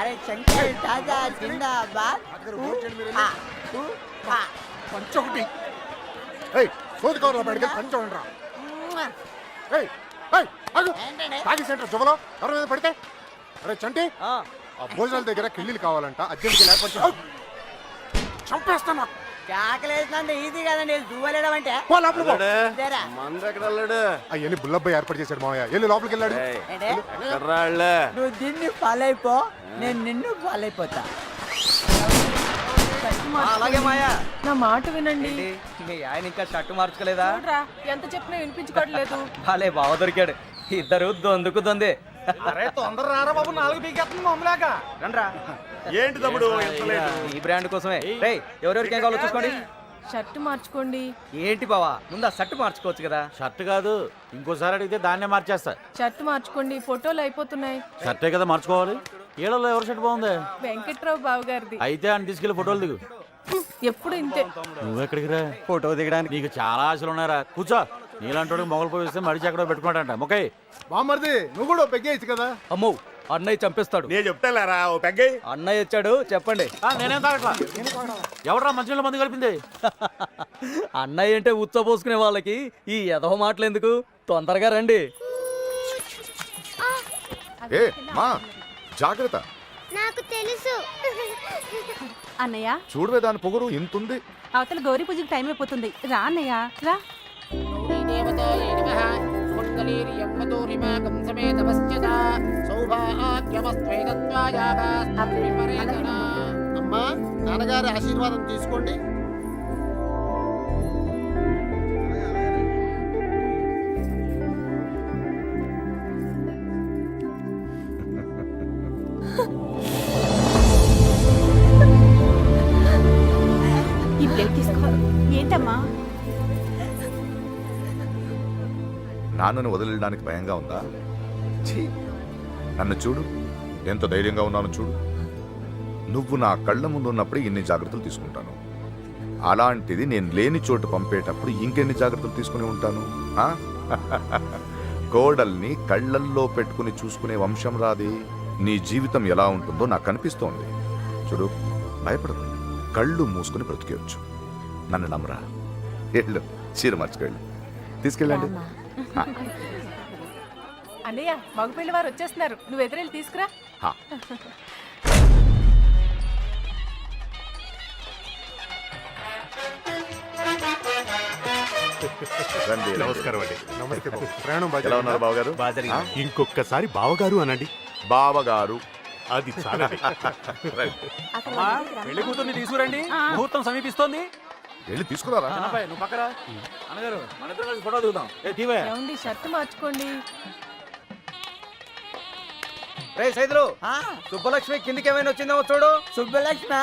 అరే శంకర్ దాదా జిందాబాద్. పంచొకటి సోదుకోరా బయటకి పంచోండ్రా. తాగి సెంటర్ జువలో ఎవరి మీద పడితే. అరే చంటి, ఆ భోజనాల దగ్గర కిళ్ళీలు కావాలంట, అర్జెంట్గా లేకపోతే చంపేస్తాను. కేకలేసినంత ఈజీ కదండి దువ్వలేడం అంటే. అవన్నీ బుల్లబ్బాయి ఏర్పాటు చేశాడు మావయ్య. వెళ్ళి లోపలికి వెళ్ళాడు. నువ్వు దీన్ని ఫాలో అయిపో, నేను నిన్ను ఫాలో అయిపోతా. అలాగే మాయా, నా మాట వినండి. మీ ఆయన ఇంకా షర్టు మార్చుకోలేదా? ఎంత చెప్పినా వినిపించుకోవట్లేదు. భలే బావ దొరికాడు. ఇద్దరు దొందుకు దొందే. అరే తొందర రారా బాబు, 4 పీకేస్తుంది మమ్మలాక. రండ్రా. ఏంటి తమ్ముడు ఈ బ్రాండ్ కోసమే. రే ఎవరెవరికి ఏం కావాలో చూసుకోండి. షర్ట్ మార్చుకోండి. ఏంటి బావా, ముందు ఆ షర్ట్ మార్చుకోవచ్చు కదా. షర్ట్ కాదు, ఇంకోసారి అడిగితే దాన్నే మార్చేస్తా. షర్ట్ మార్చుకోండి, ఫోటోలు అయిపోతున్నాయి. షర్టే కదా మార్చుకోవాలి. ఏళ్ళలో ఎవరి షర్ట్ బాగుంది? వెంకట్రావు బావ గారిది. అయితే అని తీసుకెళ్లి ఫోటోలు దిగు. ఎప్పుడు ఇంతే. నువ్వెక్కడికి రా? ఫోటో దిగడానికి నీకు చాలా ఆశలు ఉన్నారా? కూర్చో. నీలాంటి మొగలు పోయిస్తే మడిచి ఎక్కడో పెట్టుకుంటాంట. మొక్కై బామ్మర్ది, నువ్వు కూడా పెగ్గేయచ్చు కదా. అమ్మో, అన్నయ్య చంపేస్తాడు. నేను చెప్తారా ఓ పెగ్గై. అన్నయ్య వచ్చాడు, చెప్పండి. నేనేం తాగట్లా. ఎవడరా మంచిలో మందు కలిపింది? అన్నయ్య అంటే ఉచ్చబోసుకునే వాళ్ళకి ఈ ఎదవ మాటలు ఎందుకు? తొందరగా రండి. ఏ మా జాగ్రత్త. నాకు తెలుసు. అన్నయ్య చూడవే దాని పొగరు ఇంతుంది. అవతల గౌరీ పూజకి టైం అయిపోతుంది. రా అన్నయ్య రా. అమ్మా, నాన్నగారి ఆశీర్వాదం తీసుకోండి. ఈ ప్లేట్ తీసుకో. ఏంటమ్మా? నాన్నను వదిలేయడానికి భయంగా ఉందా? ఛీ, నన్ను చూడు, ఎంత ధైర్యంగా ఉన్నాను చూడు. నువ్వు నా కళ్ళ ముందు ఉన్నప్పుడు ఇన్ని జాగ్రత్తలు తీసుకుంటాను. అలాంటిది నేను లేని చోటు పంపేటప్పుడు ఇంకెన్ని జాగ్రత్తలు తీసుకుని ఉంటాను. కోడల్ని కళ్ళల్లో పెట్టుకుని చూసుకునే వంశం రాది. నీ జీవితం ఎలా ఉంటుందో నాకు కనిపిస్తోంది. చూడు, భయపడదు. కళ్ళు మూసుకుని బ్రతికేయచ్చు. నన్ను నమ్మరా. వెళ్ళు, చీర మార్చుకెళ్ళు. తీసుకెళ్ళండి. అన్నయ్య, మగపిల్లి వారు వచ్చేస్తున్నారు. నువ్వు ఎదురెళ్ళి తీసుకురా. నమస్కారం అండి. నమస్తే బాబు. ప్రయాణం ఎలా ఉన్నారు బావగారు? ఇంకొకసారి బావగారు అనండి. బావగారు అది చాలా. పెళ్లి కూతుర్ని తీసుకురండి, ముహూర్తం సమీపిస్తోంది. వెళ్ళి తీసుకురారా. నువ్వు పక్కరా. అన్నగారు, మన ఇద్దరం కలిసి ఫోటో దిగుదాం. ఏమండి, షర్ట్ మార్చుకోండి. రే సైదులు, సుబ్బలక్ష్మి కిందికి ఏమైనా వచ్చిందేమో చూడు. సుబ్బలక్ష్మి,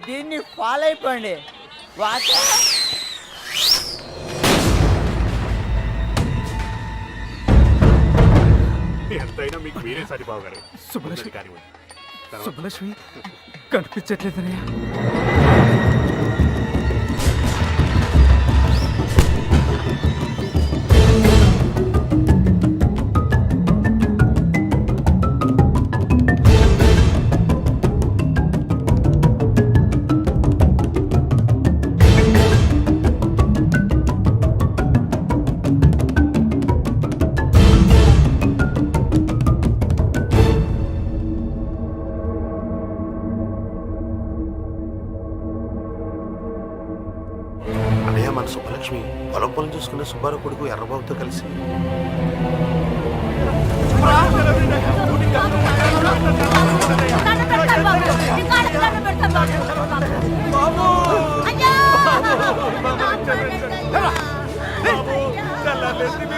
దీన్ని ఫాలో అయిపోండి. ఎంతైనా మీకు మీరే సరి బావగారు. సుబ్బలక్ష్మి కనిపించట్లేదనయ్యా. మన సుబ్బలక్ష్మి పొలం పొలం చూసుకున్న సుబ్బారావు కొడుకు ఎర్రబాబుతో కలిసి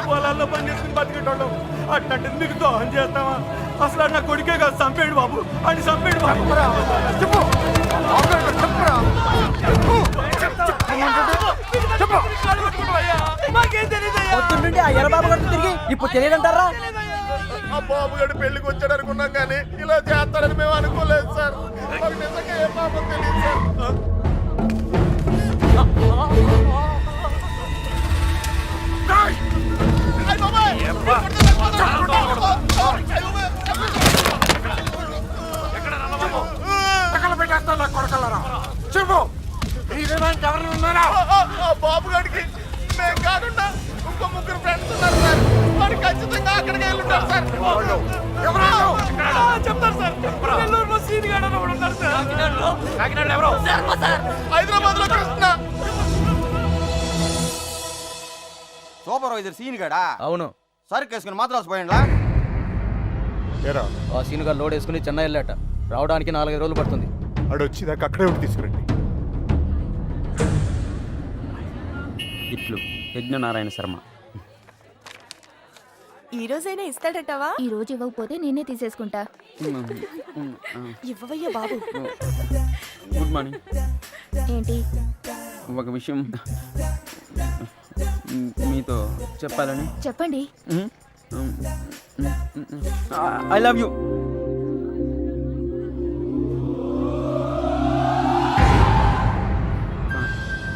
పొలాల్లో పని చేసుకుని బతికేటోళ్ళం. అట్లాంటిది మీకు దోహం చేస్తావా? అసలు నా కొడుకే కాదు, చంపేడు బాబు అని. చంపేడు బాబు. పొద్దున్నుండి ఆ ఎర్రబాబు గారు తిరిగి ఇప్పుడు తెలియదంటారా? ఆ బాబు గడు పెళ్లికి వచ్చాడు అనుకున్నాం, కానీ ఇలా చేస్తారని మేము అనుకోలేదు సార్. నిజంగా ఏ పాపం తెలియదు సార్. చెప్తారు సార్. నెల్లూరులో సీన్ గాడు అని ఒకడు ఉన్నాడు సార్. కాకినాడలో ఎవరు? హైదరాబాద్ లో కృష్ణ. సూపర్వైజర్ సీన్ గడా అవును. సరుకు వేసుకుని మాత్రం పోయిండ్లా. ఏరా ఆ సీనుగా లోడ్ వేసుకుని చెన్నై వెళ్ళాట. రావడానికి 4-5 రోజులు పడుతుంది. ఆడు వచ్చేదాకా అక్కడే ఉండి తీసుకురండి. ఇట్లు యజ్ఞనారాయణ శర్మ. ఈ రోజైనా ఇస్తాడటవా? ఈ రోజు ఇవ్వకపోతే నేనే తీసేసుకుంటా. ఇవ్వవయ్యా బాబు. Good morning. ఏంటి? ఒక విషయం మీతో చెప్పాలని. చెప్పండి. I love you.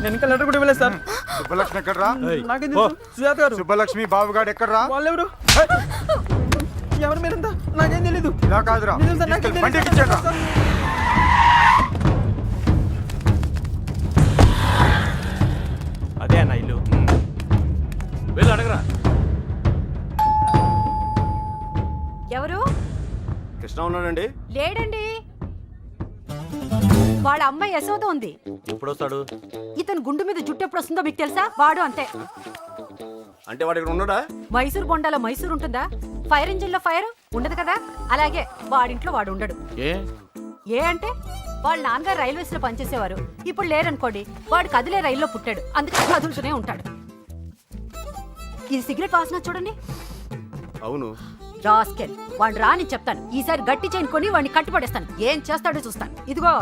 నేను ఇంకా లెటర్ కూడా ఇవ్వలేదు సార్. సుబ్బలక్ష్మి ఎక్కడ్రా? నాకేం తెలుసు? సుజాత గారు. సుబ్బలక్ష్మి బాబుగాడు ఎక్కడ్రా? వాళ్ళెవరు? ఎవరి మీరంతా నాకేం తెలీదు. ఇలా కాదురా, నిజం సార్, నాకేం తీసుకెళ్ళి బండి తెలీదు ఎక్కించండి. సార్. అదే అన్న ఇల్లు. వెళ్ళి అడగరా. ఎవరు? కృష్ణ ఉన్నాడండి. లేడండి. వాళ్ళ అమ్మాయి యశోద ఉంది. ఎప్పుడు వస్తాడు? ఇతను గుండు మీద జుట్టు ఎప్పుడు వస్తుందో మీకు తెలుసా? వాడు అంతే. అంటే వాడు ఇక్కడ ఉన్నాడా? మైసూర్ బొండాలో మైసూర్ ఉంటుందా? ఫైర్ ఇంజిన్ లో ఫైర్ ఉండదు కదా, అలాగే వాడింట్లో వాడు ఉండడు. ఏ ఏ అంటే వాళ్ళ నాన్నగారు రైల్వేస్ లో పనిచేసేవారు. ఇప్పుడు లేరనుకోండి, వాడు కదిలే రైల్లో పుట్టాడు, అందుకే కదులుతూనే ఉంటాడు. ఇది సిగరెట్ వాసన చూడండి. అవును. రాస్కెల్, వాడు రాని చెప్తాను. ఈసారి గట్టి చైన్ కొని వాడిని కట్టుపడేస్తాను. ఏం చేస్తాడో చూస్తాను. ఇదిగో,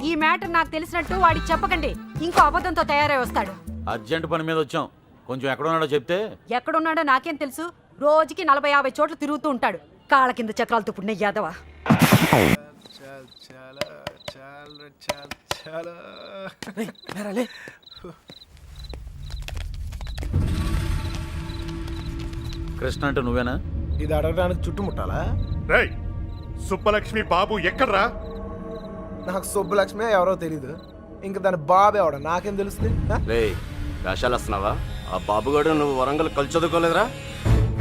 ఈ మ్యాటర్ నాకు తెలిసినట్టు వాడికి చెప్పకండి. ఇంకో అబద్ధంతో తయారై వస్తాడు. అర్జెంట్ పని మీద వచ్చాం. కొంచెం ఎక్కడున్నాడో చెప్తే. ఎక్కడున్నాడో నాకేం తెలుసు. రోజుకి 40-50 చోట్ల తిరుగుతూ ఉంటాడు. కాళ్ళ కింద చక్రాలతో పుట్టిన యాదవ. కృష్ణ అంటే నువ్వేనా? ఇది అడగడానికి చుట్టుముట్టాలా? రేయ్, సుబ్బలక్ష్మి బాబు ఎక్కడ్రా? నాకు సుబ్బలక్ష్మి ఎవరో తెలీదు. ఇంక దాని బాబు ఎవడ నాకేం తెలుస్తుంది? రే వేషాలు వస్తున్నావా? ఆ బాబుగాడు నువ్వు వరంగల్ కలిసి చదువుకోలేదురా?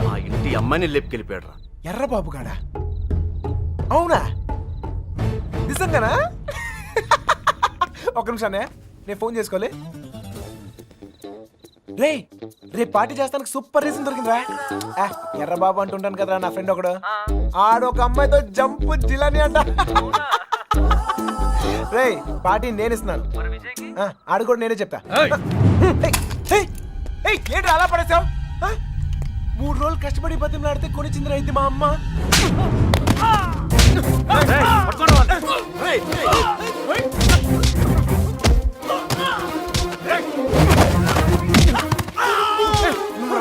ఆ ఇంటి అమ్మాయిని లేపుకెళ్ళిపోయాడురా. ఎర్ర బాబు గాడా? అవునా? నిజంగానా? ఒక నిమిషానే, నేను ఫోన్ చేసుకోలే. రేపు పార్టీ చేస్తానికి సూపర్ రీజన్ దొరికిందిరా. ఎర్ర బాబు అంటుంటాను కదరా నా ఫ్రెండ్ ఒకడు. ఆడొక అమ్మాయితో జంపు జిలాని అంట. రే పార్టీ నేను ఇస్తున్నాను. ఆడు కూడా నేనే చెప్తా. ఏంటి అలా పడేసావు? 3 రోజులు కష్టపడి బతిమలాడితే కొనిచ్చింది అయితే మా అమ్మ.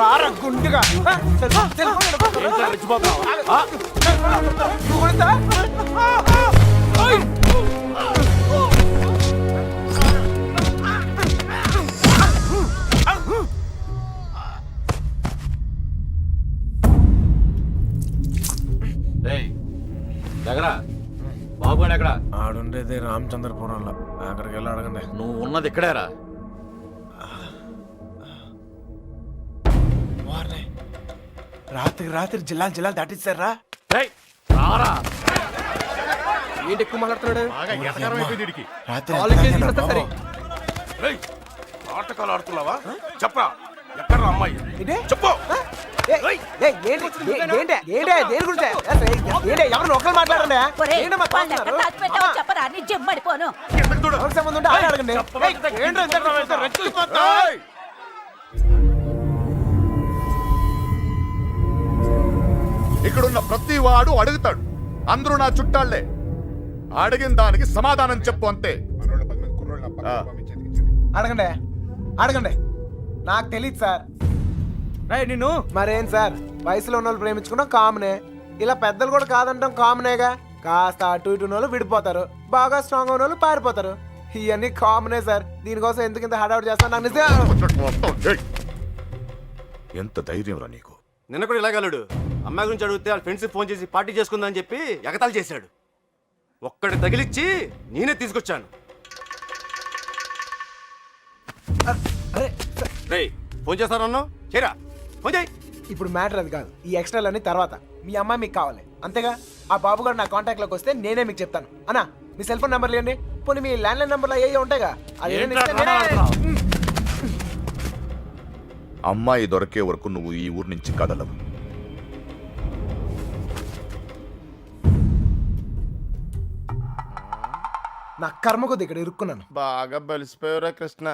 రారా గుండుగా. బాబుగాడు ఎక్కడ? ఆడుండేది రామచంద్రపురంలో. అక్కడికి వెళ్ళి అడగండి. నువ్వు ఉన్నది ఇక్కడేరా. రాత్రి జిల్లాలు దాటిస్తారా? ఏంటి ఎక్కువ మాట్లాడుతున్నాడు? బాగా ఎటకారం అయిపోయింది వీడికి. ఆటకాలు ఆడుతున్నావా? చెప్పరా, ఎక్కడ అమ్మాయి? చెప్పు. ఎవరు ఒకరు మాట్లాడండి. చెప్పరా, నీ జమ్మడిపోను. అడగండి. ఇక్కడున్న ప్రతి వాడు అడుగుతాడు. అందరూ నా చుట్టాళ్లే. అడిగిన దానికి సమాధానం చెప్పు అంతే. అడగండి. నాకు తెలియదు సార్. నిన్ను మరేం సార్, వయసులో ఉన్న వాళ్ళు ప్రేమించుకున్నాం కామనే. ఇలా పెద్దలు కూడా కాదంటాం కామనేగా. కాస్త అటు ఇటు వాళ్ళు విడిపోతారు, బాగా స్ట్రాంగ్ ఉన్న వాళ్ళు పారిపోతారు. ఇవన్నీ కామనే సార్. దీనికోసం ఎందుకు ఇంత హడావుడి చేస్తాను నాకు నిజంగా. ఎంత ధైర్యం రా నీకు? నిన్న కూడా ఇలాగలడు. అమ్మాయి గురించి అడిగితే వాళ్ళ ఫ్రెండ్స్ ఫోన్ చేసి పార్టీ చేసుకుందని చెప్పి ఎగతాళి చేశాడు. ఒక్కడి తగిలిచ్చి నేనే తీసుకొచ్చాను. రేయ్, ఫోన్ చేస్తానన్నా చేయరా? ఫోన్ చేయి. ఇప్పుడు మ్యాటర్ అది కాదు, ఈ ఎక్స్ట్రాలన్నీ తర్వాత. మీ అమ్మాయి మీకు కావాలి అంతేగా? ఆ బాబు గారు నా కాంటాక్ట్లోకి వస్తే నేనే మీకు చెప్తాను. అన్నా మీ సెల్ ఫోన్ నెంబర్లు ఇవ్వండి, పోనీ మీ ల్యాండ్లైన్ నెంబర్లు అయ్యే ఉంటాయిగా, అది ఏదైనా ఇస్తే నేనే- అమ్మాయి దొరికే వరకు నువ్వు ఈ ఊరు నుంచి కదలవు. నా కర్మ కొద్ది ఇక్కడ ఇరుక్కున్నాను. బాగా బలిసిపోయారా కృష్ణ,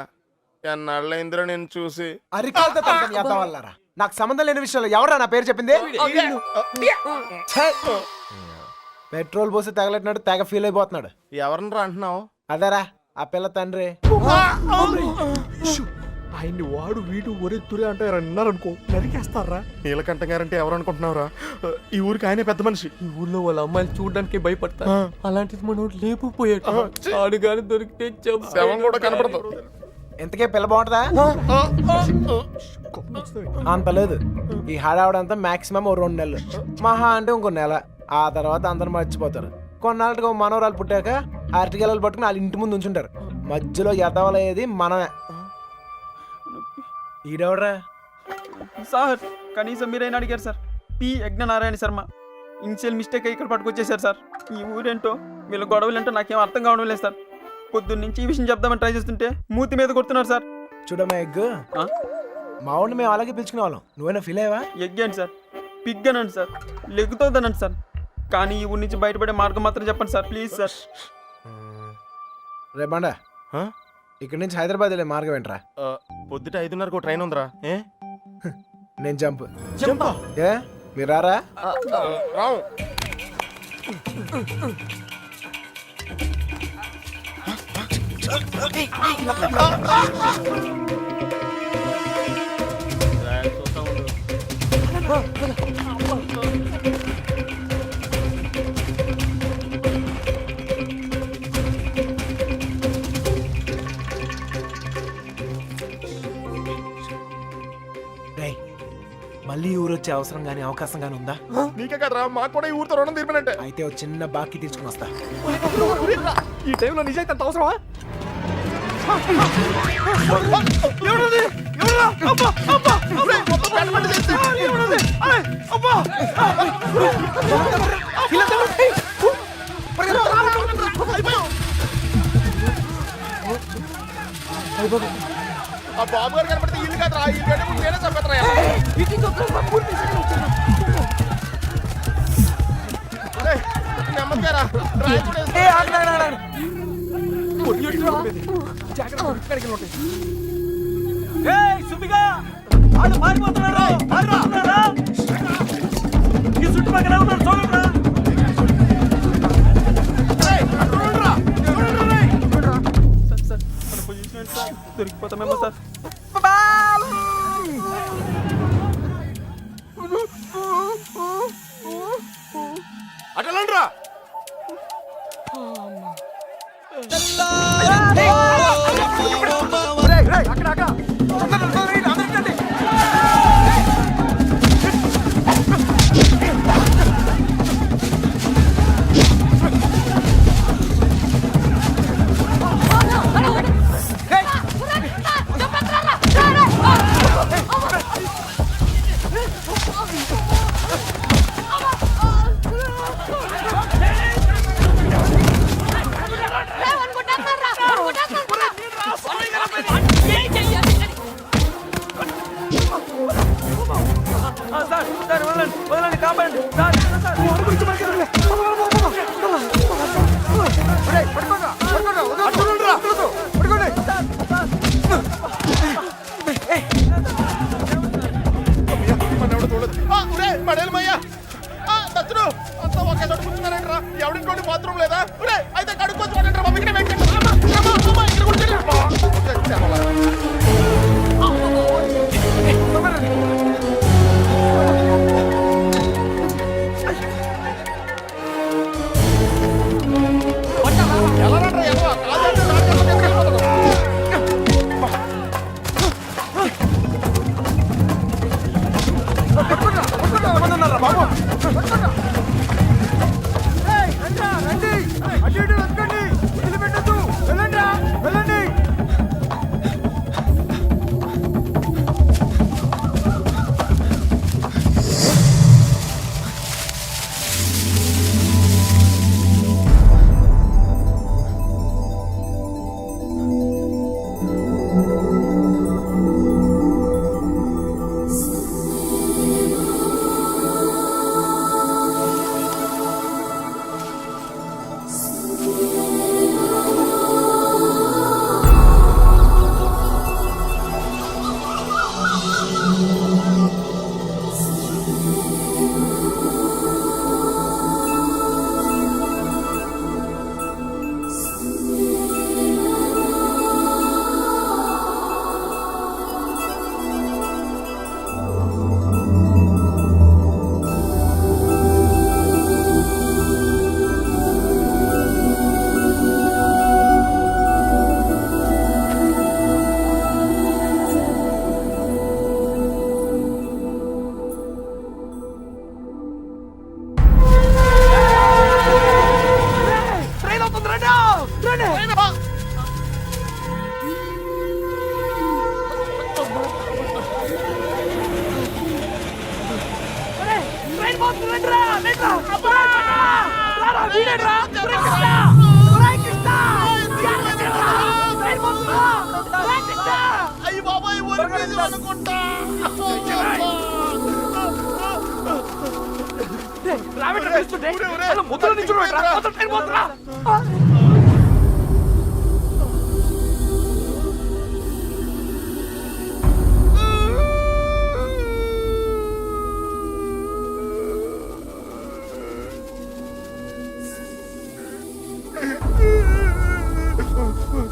ఎన్నాళ్ళైందిరా నేను చూసి. అరికాలతో తనకని యాదవ వల్లారా. నాకు సంబంధం లేని విషయంలో ఎవరా నా పేరు చెప్పింది? ఛే! పెట్రోల్ పోసి తగలెట్టినట్టు తెగ ఫీల్ అయిపోతున్నాడు. ఎవరిని అంటున్నావు? అదేరా ఆ పిల్ల తండ్రి. ఆయన్ని వాడు వీడు ఒరే తురే అంటే అన్నారనుకో నరికేస్తారా. నీలకంఠ గారంటే ఎవరు అనుకుంటున్నావురా? ఈ ఊరికి ఆయనే పెద్ద మనిషి. ఈ ఊర్లో వాళ్ళ అమ్మాయిలు చూడడానికి భయపడతారు. అలాంటిది మనోడు లేపుపోయాడు. ఆడు గాని దొరికితే శవం కూడా కనపడదు. ఎంతకే పిల్ల బాగుంటుందా? అంత లేదు. ఈ హడావుడంతా మాక్సిమం 2 నెలలు, మహా అంటే ఇంకో నెల. ఆ తర్వాత అందరు మర్చిపోతారు. కొన్నాళ్ళకి మనవరాలు పుట్టాక అరటిగెలలు పట్టుకుని వాళ్ళ ఇంటి ముందు ఉంచుంటారు. మధ్యలో ఎదవలయ్యేది మనమే. ఈడెవడరా? సార్ కనీసం మీరైనా అడిగారు sir. P Yagnanarayana Sharma. Initial mistake ఇక్కడ పట్టుకొచ్చేసారు సార్. ఈ ఊరేంటో వీళ్ళ గొడవలేంటో నాకేం అర్థం కావడం లేదు సార్. పొద్దున్న నుంచి ఈ విషయం చెప్దామని ట్రై చేస్తుంటే మూతి మీద కొడుతున్నారు సార్. చూడమ్మా ఎగ్, మా ఊడిని మేము అలాగే పిలుచుకునే వాళ్ళం. నువ్వైనా ఫీల్ అయ్యావా? ఎగ్గాను సార్, పిగ్గానండి సార్, లెగ్గుతోందనండి సార్. కానీ ఈ ఊరి నుంచి బయటపడే మార్గం మాత్రం చెప్పండి సార్, ప్లీజ్ సార్. రేపండా ఇక్కడి నుంచి హైదరాబాద్ వెళ్ళే మార్గం ఏంట్రా? పొద్దుట 5:30 ట్రైన్ ఉందిరా. ఏ నేను జంప్. ఏ మీరు రారా? రావు. మళ్ళీ ఊరు వచ్చే అవసరం గానీ అవకాశం గానీ ఉందా? నీకే కదరా, మాకు కూడా ఈ ఊరితో రుణం తీర్పినంటే. అయితే ఒక చిన్న బాకీ తీసుకుని వస్తా. ఈ టైంలో నిజాయితీ అంత అవసరమా? ఆ బాబు గారు కనపడితే ఇల్లు కదరా, ఇల్లు కంటే ముందు నేనే చంపేత్తరా. నెమ్మదిగారా. దొరికిపోతామేమో సార్. అటలండ్రా. సార్ వదలండి, కాపాడండి సార్. ఎవరింటి బాత్రూమ్ లేదా? అయితే కడుక్కొచ్చి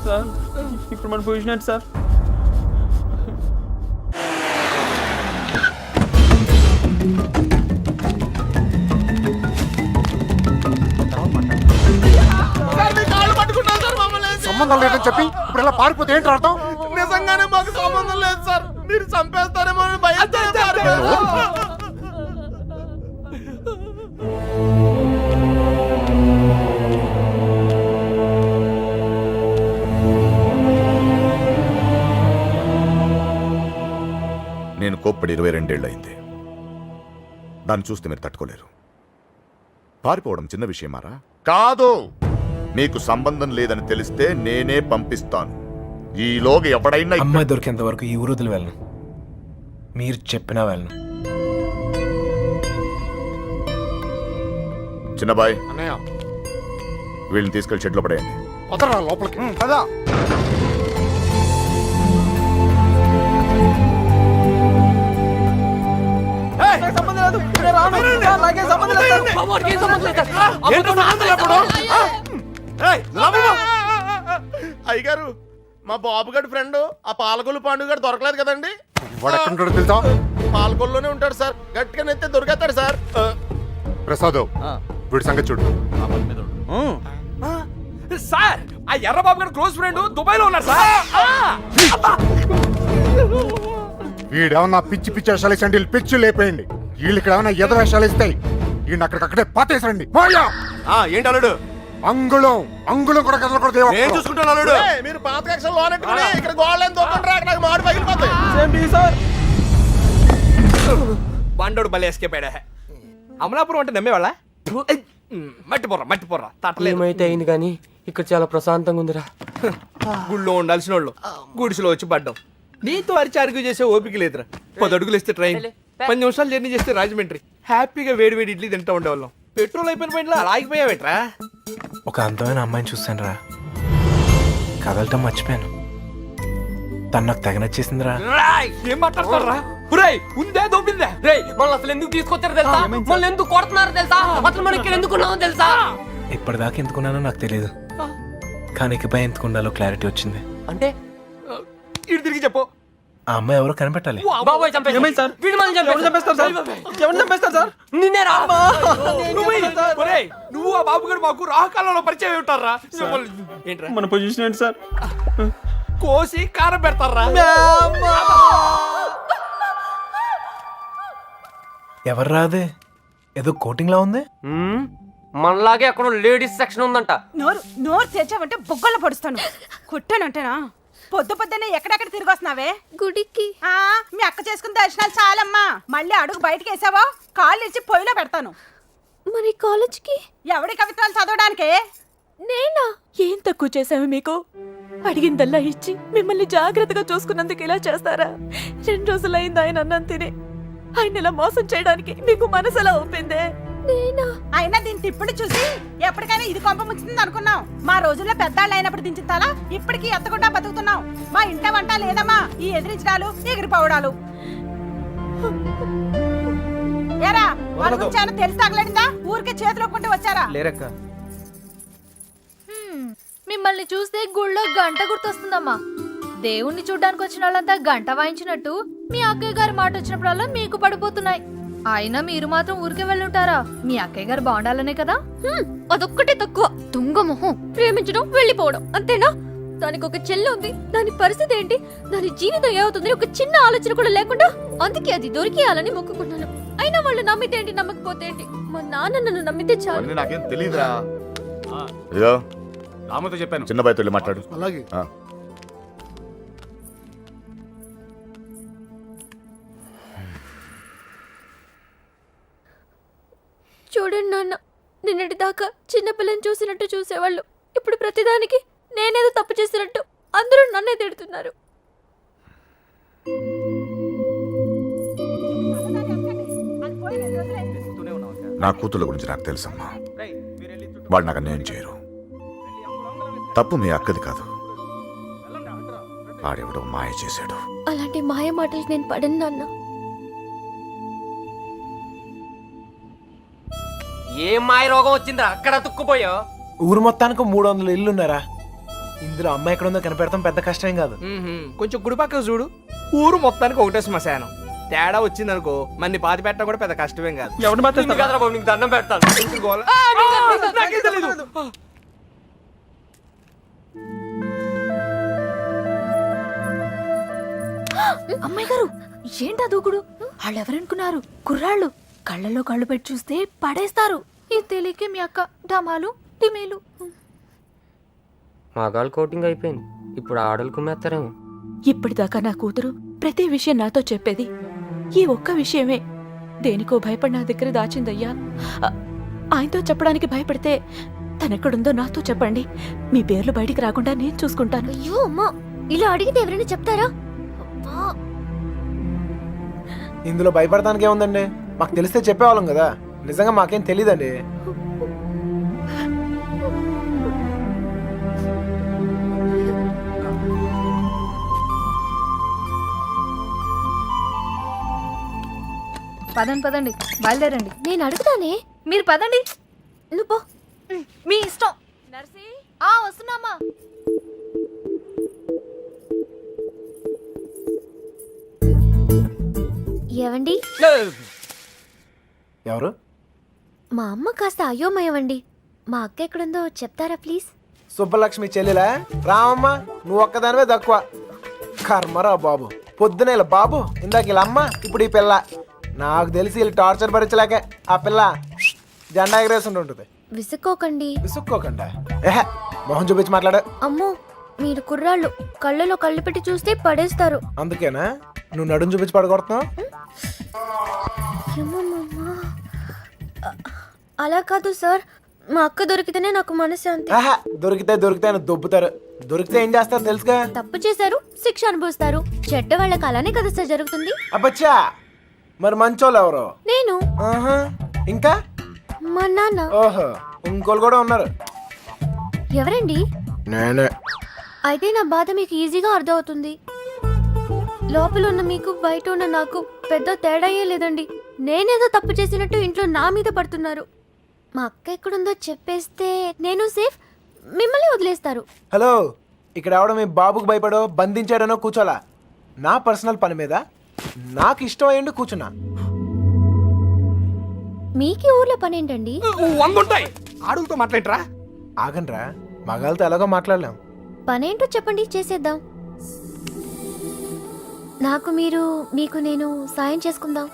సార్ ఇప్పుడు మన పొజిషన్ ఏంటి సార్? సంబంధం లేదని చెప్పి ఇప్పుడు ఇలా పారిపోతే ఏంటి అర్థం? నిజంగానే మాకు సంబంధం లేదు సార్, మీరు చంపేస్తారేమో అని భయంతో పారిపోయాం. నేను కోప్పడి 22 అయింది. దాన్ని చూస్తే మీరు తట్టుకోలేరు. పారిపోవడం చిన్న విషయమారా? కాదు, మీకు సంబంధం లేదని తెలిస్తే నేనే పంపిస్తాను. ఈలోగా ఎవడైనా అమ్మాయి దొరికేంత వరకు ఈ ఊరు వదిలి వెళ్ళను. మీరు చెప్పినా వెళ్ళను. చిన్నబాయ్, అన్నయ్య వీళ్ళని తీసుకెళ్లి షెడ్లో పడేయండి. వదరా లోపలికి కదా. సంబంధం లేదు, నేను రాను. సార్, నాకేం సంబంధం లేదు సార్. వాడికి ఏం సంబంధం లేదు. అయ్యగారు, మా బాబు గారి ఫ్రెండ్ ఆ పాలకొల్లు పాండు గారు దొరకలేదు కదండి. వాడు ఎక్కడ ఉంటాడు తెలుసా? పాలకొల్లోనే ఉంటాడు సార్. గట్టిగా నెత్తే దొరికేస్తాడు సార్. ప్రసాద్, వీడి సంగతి చూడు. సార్, ఆ ఎర్రబాబు గారు క్లోజ్ ఫ్రెండ్ దుబాయ్ లో ఉన్నారు సార్. వీడేమన్నా పిచ్చి పిచ్చి వేషాలు ఇచ్చండి, పిచ్చి లేపేయండి. వీళ్ళు ఇక్కడ ఏమన్నా ఎద వేషాలు ఇస్తాయి. వీడిని అక్కడికక్కడే పాతేసండి. ఏంటి అల్లుడు? అంగుళం అంగుళం కూడా కదలకూడదు. నేను చూసుకుంటాను అల్లుడు. మీరు పాత కక్షలు లోనెట్టుకుని ఇక్కడ గోడలేని దొక్కండి, నాకు మాడి పగిలిపోతాయి. Same to you sir. బండోడు బలి ఎస్కేపాడా. అమలాపురం అంటే నమ్మేవాళ్ళ? మట్టిపోర్రా తట్టలేదు. ఏమైతే అయింది కానీ ఇక్కడ చాలా ప్రశాంతంగా ఉందిరా. గుళ్ళో ఉండాల్సిన వాళ్ళు గుడిసెలో వచ్చి పడ్డాం. నీతో అరిచి అరుగు చేసే ఓపిక లేదురా. 10 అడుగులు ఇస్తే ట్రైన్, 10 నిమిషాలు జర్నీ చేస్తే రాజమండ్రి. హ్యాపీగా వేడి వేడి ఇడ్లీ తింటా ఉండేవాళ్ళం. పెట్రోల్ అయిపోయిన పైన ఆగిపోయావేట్రా? ఒక అందమైన అమ్మాయిని చూశాను రా, కదలటం మర్చిపోయాను. తను నాకు తెగ నచ్చేసిందిరా. ఏం మాట్లాడతారా? ఉందే దొబ్బిందే. వాళ్ళు అసలు ఎందుకు తీసుకొచ్చారు తెలుసా? వాళ్ళు ఎందుకు కొడుతున్నారు తెలుసా? అసలు మనం ఇక్కడ ఎందుకున్నామో తెలుసా? ఇప్పటిదాకా ఎందుకున్నానో నాకు తెలియదు, కానీ ఇకపై ఎందుకుండాలో క్లారిటీ వచ్చింది. అంటే ఇటు తిరిగి చెప్పు. ఆ అమ్మాయి ఎవరో కనిపెట్టాలి. బాబోయ్ చంపేస్తారు. ఏమైంది సార్? వీడు మనల్ని ఎవరు చంపేస్తారు సార్? ఎవరు చంపేస్తారు సార్? నిన్నేరా? నువ్వు ఆ బాబు గారు మాకు రాహకాలంలో పరిచయం ఉంటారా? ఏంట్రా మన పొజిషన్ ఏంటి సార్? కోసి కారం పెడతారా? ఎవరు రాదే, ఏదో కోటింగ్ లా ఉంది. మనలాగే అక్కడ లేడీస్ సెక్షన్ ఉందంట. నోరు తెచ్చావంటే బొగ్గల్లో పడుస్తాను. కొట్టానంటేనా? పొద్దున్నే ఎక్కడెక్కడ తిరిగి వస్తున్నావే? గుడికి. మీ అక్క చేసుకున్న దర్శనాలు చాలమ్మా. మళ్ళీ అడుగు బయటకు వేసావో కాళ్ళు ఇచ్చి పొయ్యిలో పెడతాను. మరి కాలేజ్కి? ఎవడి కవిత్వాలు చదవడానికే? నేనా? ఏం తక్కువ చేశాము మీకు? అడిగిందల్లా ఇచ్చి మిమ్మల్ని జాగ్రత్తగా చూసుకున్నందుకు ఇలా చేస్తారా? 2 రోజులైంది ఆయన అన్నం తిని. ఆయన ఇలా మోసం చేయడానికి మీకు మనసు ఎలా ఒప్పిందే? నేనా? అయినా దీని తిప్పుడు చూసి ఎప్పటికైనా ఇది కొంప ముంచుతుంది అనుకున్నాం. మా రోజుల్లో పెద్దాళ్ళు అయినప్పుడు దించిన తల ఇప్పటికీ ఎత్తకుండా బతుకుతున్నాం. మా ఇంట వంట లేదమ్మా, ఈ ఎదిరించడాలు ఎగిరిపోవడాలు. ఏరా, వాళ్ళ గురించి ఏమైనా తెలిసి తగలడిందా? ఊరికే చేతులు ఒప్పుకుంటూ వచ్చారా? లేరక్క. మిమ్మల్ని చూస్తే గుళ్ళో గంట గుర్తొస్తుందమ్మా. దేవుణ్ణి చూడ్డానికి వచ్చిన వాళ్ళంతా గంట వాయించినట్టు మీ అక్కయ్య గారి మాట వచ్చినప్పుడల్లా మీకు పడిపోతున్నాయి. అయినా మీరు మాత్రం ఊరికే వెళ్ళుంటారా? మీ అక్కయ్య గారు బాగుండాలనే కదా. అదొక్కటే తక్కువ. తుంగ మొహం. ప్రేమించడం వెళ్ళిపోవడం అంతేనా? దానికి ఒక చెల్లి ఉంది, దాని పరిస్థితి ఏంటి, దాని జీవితం ఏమవుతుంది ఒక చిన్న ఆలోచన కూడా లేకుండా. అందుకే అది దొరికేయాలని మొక్కుకున్నాను. అయినా వాళ్ళు నమ్మితే ఏంటి, నమ్మకపోతే ఏంటి? మా నాన్న నన్ను నమ్మితే చాలు. నాకేం తెలియదురా. ఇదిగో రామతో చెప్పాను. చిన్న బాయ్తో మాట్లాడు. అలాగే. చూడండి నాన్న, నిన్నటి దాకా చిన్నపిల్లని చూసినట్టు చూసేవాళ్ళు ఇప్పుడు ప్రతిదానికి నేనేదో తప్పు చేసినట్టు అందరూ నన్నే తిడుతున్నారు. నా కూతుళ్ళ గురించి నాకు తెలుసమ్మా. వాళ్ళు నాకు అన్యాయం చేయరు. తప్పు మీ అక్కది కాదు, ఆడెవడో మాయ చేశాడు. అలాంటి మాయ మాటలు నేను పడను నాన్న. ఏం మాయ రోగం వచ్చిందా అక్కడ తుక్కుపోయా? ఊరు మొత్తానికి 300 ఇల్లున్నారా? ఇందులో అమ్మాయి ఎక్కడ ఉందో కనిపెడతాం పెద్ద కష్టం కాదు. కొంచెం గుడి పక్కన చూడు, ఊరు మొత్తానికి ఒకటే శ్మశానం. తేడా వచ్చిందనుకో మన్ని పాతి పెట్టడం కూడా పెద్ద కష్టమేం కాదు. ఎవరు మాట్లాడతారు? నీకు దండం పెడతాను. ఎందుకు గోల? నాకేం తెలీదు. అమ్మాయి గారు ఏంటా దూకుడు? వాళ్ళు ఎవరనుకున్నారు? కుర్రాళ్ళు కళ్ళల్లో కళ్ళు పెట్టి చూస్తే పడేస్తారు. ఈ తెలియకే మీ అక్క డమాలు టిమేలు. మగాళ్ళు కోటింగ్ అయిపోయింది, ఇప్పుడు ఆడలు కుమ్మేస్తారేమో. ఇప్పటిదాకా నా కూతురు ప్రతి విషయం నాతో చెప్పేది ఈ ఒక్క విషయమే. దేనికో భయపడి నా దగ్గర దాచిందయ్యా. ఆయనతో చెప్పడానికి భయపడితే తనెక్కడుందో నాతో చెప్పండి. మీ పేర్లు బయటికి రాకుండా నేను చూసుకుంటాను. అయ్యో అమ్మా, ఇలా అడిగితే ఎవరైనా చెప్తారా? అబ్బా. ఇందులో భయపడటానికి ఏముందండి? మాకు తెలిస్తే చెప్పేవాళ్ళం కదా. నిజంగా మాకేం తెలీదండి. పదండి పదండి, బయలుదేరండి. నేను అడుగుతానే, మీరు పదండి. నువ్వు పో, మీ ఇష్టం. నర్సి వస్తున్నామా? ఏవండి? ఎవరు? మా అమ్మ కాస్త అయోమయమండి. మా అక్క ఎక్కడుందో చెప్తారా ప్లీజ్? సుబ్బలక్ష్మి చెల్లెలా? రామమ్మ నువ్వు ఒక్కదానివే తక్కువ. కర్మరా బాబు, పొద్దునే ఇలా బాబు, ఇందాక ఇలా అమ్మ, ఇప్పుడు ఈ పిల్ల. నాకు తెలిసి వీళ్ళు టార్చర్ భరించలేక ఆ పిల్ల జెండా ఎగరేసి ఉంటుంది. విసుక్కోకండి. విసుక్కోకండా? ఏహే, మొహం చూపించి మాట్లాడు. అమ్మో, మీరు కుర్రాళ్ళు, కళ్ళలో కళ్ళు పెట్టి చూస్తే పడేస్తారు. అందుకేనా నువ్వు నడుం చూపించి పడగొడుతున్నావు? అలా కాదు సార్, మా అక్క దొరికితేనే నాకు మనశ్శాంతి. ఆహా, దొరికితే అని దొబ్బుతారు. దొరికితే ఏం చేస్తారు తెలుసుగా? తప్పు చేశారు, శిక్ష అనుభవిస్తారు. చెడ్డ వాళ్ళకి అలానే కదా సార్ జరుగుతుంది. అబ్బచ్చా, మరి మంచోళ్ళు ఎవరు? నేను. ఆహా, ఇంకా మా నాన్న. ఓహో, ఇంకోళ్ళు కూడా ఉన్నారు. ఎవరండి? నేనే. అయితే నా బాధ మీకు ఈజీగా అర్థమవుతుంది. లోపల ఉన్న మీకు బయట ఉన్న నాకు పెద్ద తేడాయే లేదండి. నేనేదో తప్పు చేసినట్టు ఇంట్లో నా మీద పడుతున్నారు. మా అక్క ఎక్కడుందో చెప్పేస్తే నేను సేఫ్, మిమ్మల్ని వదిలేస్తారు. హలో, ఇక్కడ ఎవడో మీ బాబుకు భయపడో బంధించాడనో కూర్చోలా. నా పర్సనల్ పని మీద నాకు ఇష్టం అయ్యండి కూర్చున్నా. మీకు ఊర్లో పని ఏంటండి? వంగుంటాయి, ఆడులతో మాట్లాడరా. ఆగండ్రా, మగాళ్ళతో ఎలాగో మాట్లాడలేం. పనేంటో చెప్పండి, చేసేద్దాం. నాకు మీరు, మీకు నేను సాయం చేసుకుందాం.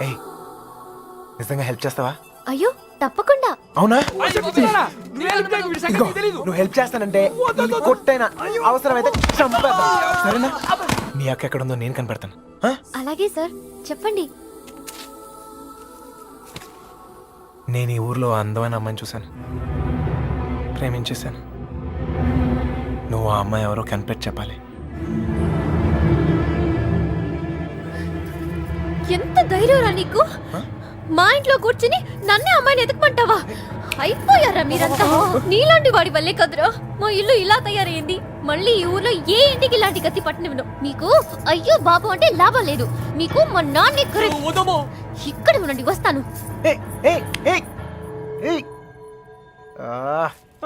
ఏయ్, నిజంగా హెల్ప్ చేస్తావా? అయ్యో తప్పకుండా. అవునా? ఇదిగో, నువ్వు హెల్ప్ చేస్తానంటే ఈ కొట్టైనా అవసరమైతే చంపేద్దాం. సరేనా? నీ అక్క ఎక్కడుందో నేను కనిపెడతాను. అలాగే సార్, చెప్పండి. నేను ఈ ఊర్లో అందమైన అమ్మాయిని చూశాను, ప్రేమించేశాను. నువ్వు ఆ అమ్మాయి ఎవరో కనిపెట్టి చెప్పాలి. ఎంత ధైర్యంరా నీకు? మా ఇంట్లో కూర్చుని నన్నే అమ్మాయిని ఎదుకుమంటావా? అయిపోయారా మీరంతా? నీలాంటి వాడి వల్లే కదరా మా ఇల్లు ఇలా తయారైంది. మళ్ళీ ఈ ఊర్లో ఏ ఇంటికి ఇలాంటి గతి పట్టనివ్వను. మీకు అయ్యో బాబు అంటే లాభం లేదు. మీకు మా నాన్నే ఇక్కడ ఉండండి, వస్తాను.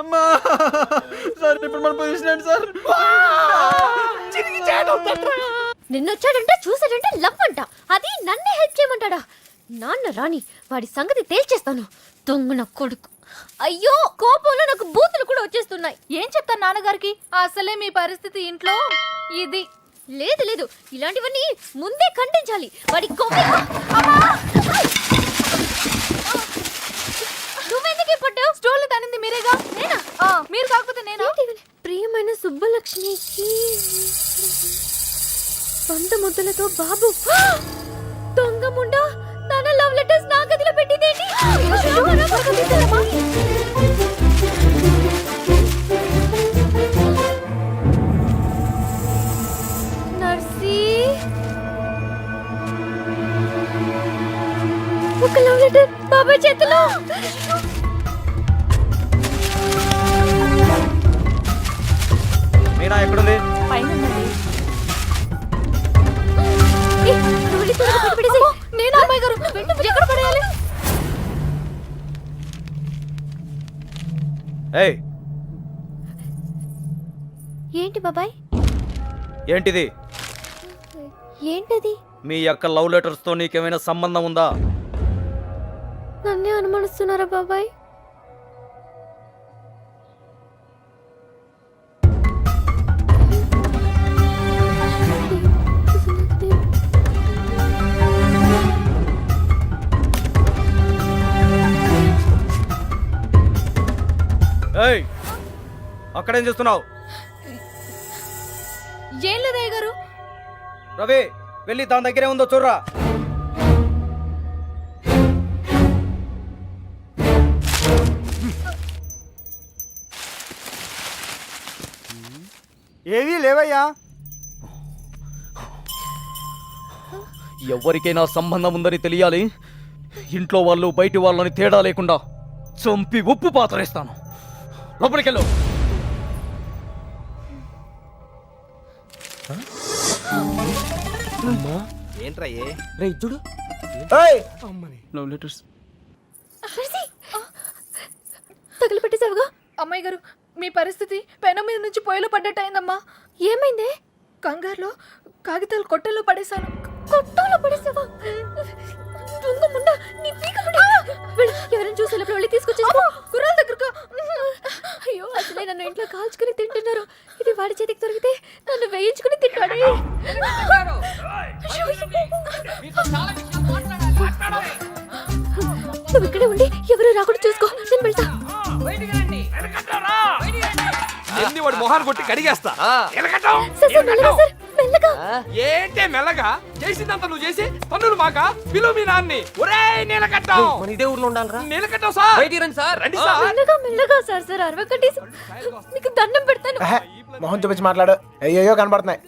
అమ్మా సార్, ఇప్పుడు మన పొజిషన్ ఏంటి సార్? నిన్నొచ్చాడంటే చూసాడంటే లవ్ అంట. అది నన్నే హెల్ప్ చేయమంటాడా? నాన్న రాని వాడి సంగతి తేల్చేస్తాను. దొంగన కొడుకు. అయ్యో, కోపంలో నాకు బూతులు కూడా వచ్చేస్తున్నాయి. ఏం చెప్తాను నాన్నగారికి? అసలే మీ పరిస్థితి ఇంట్లో ఇది. లేదు లేదు, ఇలాంటివన్నీ ముందే ఖండించాలి. వాడి నువ్వెందుకే పట్టావు? స్టోర్లు తనింది మీరేగా. నేనా? మీరు కాకపోతే నేను. ప్రియమైన సుబ్బలక్ష్మికి వంద ముద్దలతో బాబు. దొంగ ముండా, నాన్న లవ్ లెటర్స్ నా గదిలో పెట్టిందేంటి? నర్సీ, ఒక లవ్ లెటర్ బాబాయ్ చేతిలో. మీనా ఎక్కడుంది? పైన ఉన్నది. నేను అమ్మాయి గారు ఎక్కడ పడేయాలి? ఏయ్ ఏంటి బాబాయ్? ఏంటిది? ఏంటది? మీ యొక్క లవ్ లెటర్స్ తో నీకేమైనా సంబంధం ఉందా? నన్నే అనుమానిస్తున్నారా బాబాయ్? ఏయ్ అక్కడేం చేస్తున్నావు? ఏం లేదయ్య గారు. రవి వెళ్ళి దాని దగ్గరే ఉందో చూడరా. ఏవీ లేవయ్యా. ఎవరికైనా సంబంధం ఉందని తెలియాలి. ఇంట్లో వాళ్ళు బయటి వాళ్ళని తేడా లేకుండా చంపి ఉప్పు పాతరేస్తాను. లోపలికెళ్ళు. ఏంట్రా రే చూడు లవ్ లెటర్స్ తగిలిపెట్టేసావుగా. అమ్మాయి గారు మీ పరిస్థితి పెనం మీద నుంచి పొయ్యిలో పడ్డట్టు అయిందమ్మా. ఏమైంది? కంగారులో కాగితాలు కొట్టల్లో పడేశాను. కొట్టల్లో పడేసావా? ఎవరైనా చూసి వెళ్ళి తీసుకొచ్చి గుర్రాల దగ్గరకు. అయ్యో అసలే నన్ను ఇంట్లో కాల్చుకుని తింటున్నారు. ఇది వాడి చేతికి దొరికితే నన్ను వేయించుకుని తింటాడు. నువ్వు ఇక్కడే ఉండి ఎవరు రాకుండా చూసుకో. నేను వెళ్తా. వాడు మొహాన్ని కొట్టి కడిగేస్తా. ఏంటే మెల్లగా చేసిందంత నువ్వు చేసి పన్నులు మాక పిలువు మీ నాన్ని. ఒరే నీలకట్టం ఇదే ఊర్లో ఉండాలరా. నీలకట్టం సార్ రండి సార్. మెల్లగా మెల్లగా సార్ సార్ అరవకండి. మీకు దండం పెడతాను. మొహం చూపించి మాట్లాడు. అయ్యో కనబడుతున్నాయి.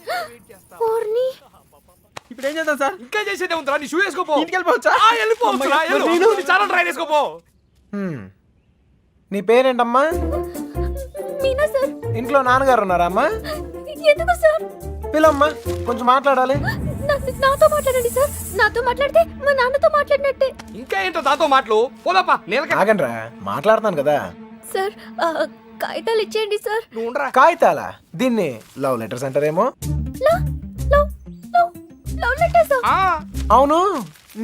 ఇప్పుడు ఏం చేద్దాం సార్? ఇంకా చేసేదే ఉందిరా. నీ షూ వేసుకోపో. ఇంటికి వెళ్ళిపోవచ్చా? వెళ్ళిపోవచ్చు. చాలా ట్రై చేసుకోపో. నీ పేరేంటమ్మా? మీనా సార్. ఇంట్లో నాన్నగారు ఉన్నారా అమ్మా? ఎందుకు సార్? పిల్లమ్మా కొంచెం మాట్లాడాలి. నాతో మాట్లాడండి సార్. నాతో మాట్లాడితే మా నాన్నతో మాట్లాడినట్టే. ఇంకా ఏంటో దాంతో మాటలు పోదాపా. ఆగండ్రా మాట్లాడుతాను కదా. సార్ కాగితాలు ఇచ్చేయండి సార్. కాగితాలా? దీన్ని లవ్ లెటర్స్ అంటారేమో. Love letters? అవును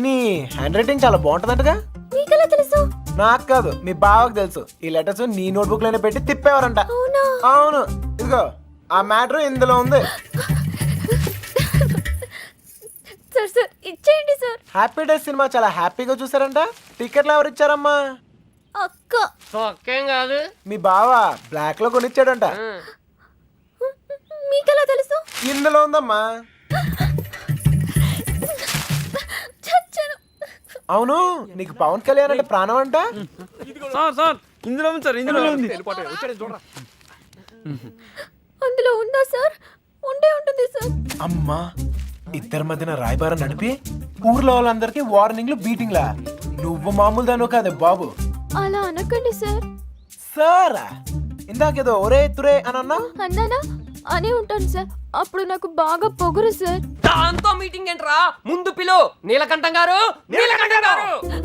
నీ హ్యాండ్ రైటింగ్ చాలా బాగుంటదంటగా. మీకెలా తెలుసు? నాకు కాదు మీ బావకు తెలుసు. ఈ లెటర్స్ నీ నోట్బుక్ లోనే పెట్టి తిప్పేవారంట. అవును ఇదిగో ఆ మ్యాటర్ ఇందులో ఉంది. సార్ సార్ ఇచ్చేయండి సార్. హ్యాపీ డేస్ సినిమా చాలా హ్యాపీగా చూసారంట. టికెట్లు ఎవరు ఇచ్చారమ్మా? అక్క. ఒక్కేం కాదు. మీ బావ బ్లాక్ లో కొనిచ్చాడంట. మీకెలా తెలుసు? ఇందులో ఉందమ్మా. అవును నీకు పవన్ కళ్యాణ్ అంటే ప్రాణం అంట. సార్ ఇందులో ఉంది సార్. ఇందులో ఉంది. అందులో ఉందా సార్? ఉండే ఉంటుంది సార్. అమ్మా ఇద్దరి మధ్యన రాయబారం నడిపి ఊర్లో వాళ్ళందరికీ వార్నింగ్లు బీటింగ్లా. నువ్వు మామూలు దాను కాదే బాబు. అలా అనకండి సార్. సారా ఇందాకేదో ఒరే తురే అని అన్నా. అన్నానా? అనే ఉంటాను సార్. అప్పుడు నాకు బాగా పొగరు సార్. దాంతో మీటింగ్ ఏంట్రా? ముందు పిలు. నీలకంఠం గారు.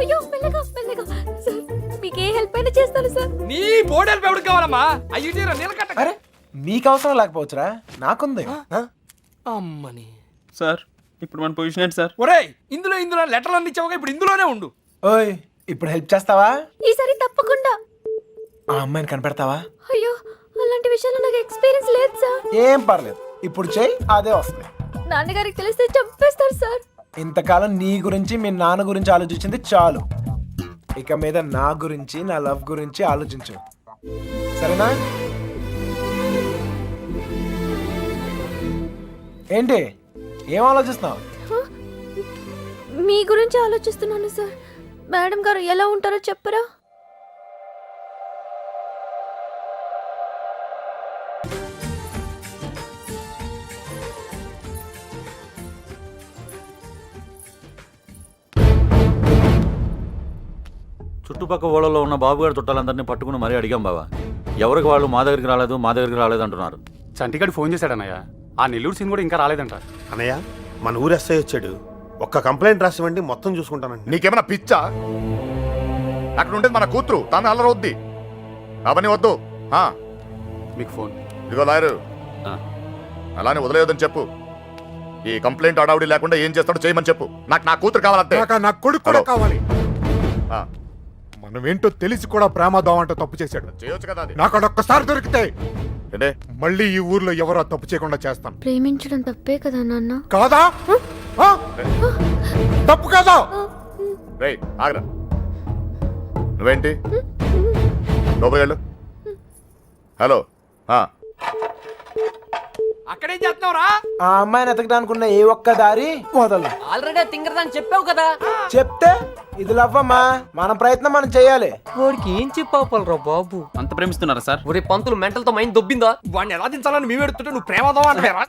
అయ్యో మెల్లగా మెల్లగా సార్. మీకు ఏ హెల్ప్ అయినా చేస్తాను సార్. నీ బోర్డు హెల్ప్ ఎవరికి కావాలమ్మా? అయ్యి నీలకట్ట. అరే మీకు అవసరం లేకపోవచ్చురా, నాకుంది. అమ్మని సార్ ఇప్పుడు మన పొజిషన్ ఏంటి సార్? ఒరేయ్ ఇందులో లెటర్లు అన్ని ఇచ్చావుగా, ఇప్పుడు ఇందులోనే ఉండు. ఓయ్ ఇప్పుడు హెల్ప్ చేస్తావా? ఈసారి తప్పకుండా. ఆ అమ్మాయిని కనిపెడతావా? అయ్యో అలాంటి విషయాల్లో నాకు ఎక్స్పీరియన్స్ లేదు సార్. ఏం పర్లేదు ఇప్పుడు చెయ్యి అదే వస్తుంది. నాన్నగారికి తెలిస్తే చంపేస్తారు సార్. ఇంతకాలం నీ గురించి మీ నాన్న గురించి ఆలోచించింది చాలు. ఇక మీద నా గురించి నా లవ్ గురించి ఆలోచించు, సరేనా? ఏంటి ఏం ఆలోచిస్తున్నావు? మీ గురించి ఆలోచిస్తున్నాను సార్. మేడం గారు ఎలా ఉంటారో చెప్పరా? చుట్టుపక్క ఊళ్ళలో ఉన్న బాబుగారి చుట్టాలందరినీ పట్టుకుని మరీ అడిగాం బావా. ఎవరికి వాళ్ళు మా దగ్గరికి రాలేదు అంటున్నారు. చంటిగాడు ఫోన్ చేశాడన్నయ్య. ఆ నెల్లూరు సీన్ కూడా ఇంకా రాలేదంట. అన్నయ్య మన ఊరు ఎస్ఐ వచ్చాడు. ఒక్క కంప్లైంట్ రాసివ్వండి, మొత్తం చూసుకుంటానండి. నీకేమైనా పిచ్చా? అక్కడ ఉండేది మన కూతురు, తను అల్లరవుద్ది. అవన్నీ వద్దు. మీకు ఫోన్. ఇదిగో లాయరు, అలానే వదిలేయొద్దని చెప్పు. ఈ కంప్లైంట్ అడావుడి లేకుండా ఏం చేస్తాడో చేయమని చెప్పు. నాకు నా కూతురు కావాలంతే. నా కొడుకు కూడా హలో. కావాలి. ఆ, మనం ఏంటో తెలిసి కూడా ప్రేమదాం అంటూ తప్పు చేశాడు. చేయొచ్చు కదా అది. నాకు అదొక్కసారి దొరికితే ఏంటే? మళ్ళీ ఈ ఊర్లో ఎవరో తప్పు చేయకుండా చేస్తాను. ప్రేమించడం తప్పే కదా నాన్న. కాదా? ఆ? తప్పు కాదా? రేయ్ ఆగరా. నువ్వేంటి లోపలికి వెళ్ళు. హలో. అక్కడేం చేస్తున్నావురా? ఆ అమ్మాయిని ఎతకడానికి ఉన్న ఏ ఒక్క దారి వదలు. ఆల్రెడీ తింగరదని చెప్పావు కదా. చెప్తే ఇది లవ్వమ్మా, మన ప్రయత్నం మనం చేయాలి. వాడికి ఏం చెప్పావురా బాబు? అంత ప్రేమిస్తున్నారా సార్? ఒరే పంతులు మెంటల్తో మైండ్ దొబ్బిందా? వాడిని ఎలా దించాలని మేము ఎడుతుంటే నువ్వు ప్రేమదావా అంటారా?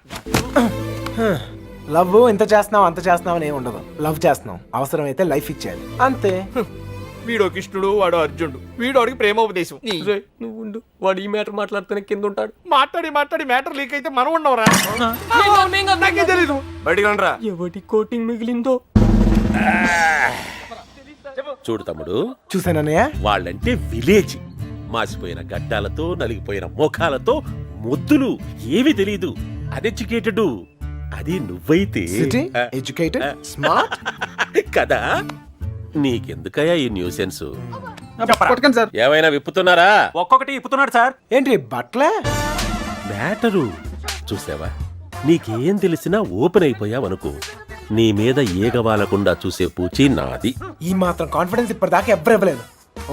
లవ్ ఇంత చేస్తున్నావు అంత చేస్తున్నావు అని ఏమి ఉండదు. లవ్ చేస్తున్నావు, అవసరమైతే లైఫ్ ఇచ్చేయాలి అంతే. వీడో కృష్ణుడు, వాడు అర్జునుడు. వీడోడికి ప్రేమోపదేశం. నువ్వు ఉండు, వాడు ఈ మ్యాటర్ మాట్లాడుతూనే కింద ఉంటాడు. మాట్లాడి మ్యాటర్ లీక్ అయితే మనం ఉండవరా? నాకే తెలీదు. బయటికి రండిరా. ఎవడి కోటింగ్ మిగిలిందో. చూడు తమ్ముడు, చూసానన్నయ్య, వాళ్ళంటే విలేజ్. మాసిపోయిన గడ్డాలతో నలిగిపోయిన ముఖాలతో ముద్దులు ఏమీ తెలీదు. అన్ఎడ్యుకేటెడ్. అది నువ్వైతే సిటీ ఎడ్యుకేటెడ్ స్మార్ట్ కదా. నీకెందుకయ్యా ఈ న్యూసెన్స్? పట్టుకోండి సార్. ఏమైనా విప్పుతున్నారా? ఒక్కొక్కటి ఇప్పుతున్నాడు సార్. ఏంటి బట్లే? మ్యాటరు చూసావా? నీకేం తెలిసినా ఓపెన్ అయిపోయావనుకో, నీ మీద ఏగవాలకుండా చూసే పూచి నాది. ఈ మాత్రం కాన్ఫిడెన్స్ ఇప్పటిదాకా ఎవ్వరు ఇవ్వలేదు.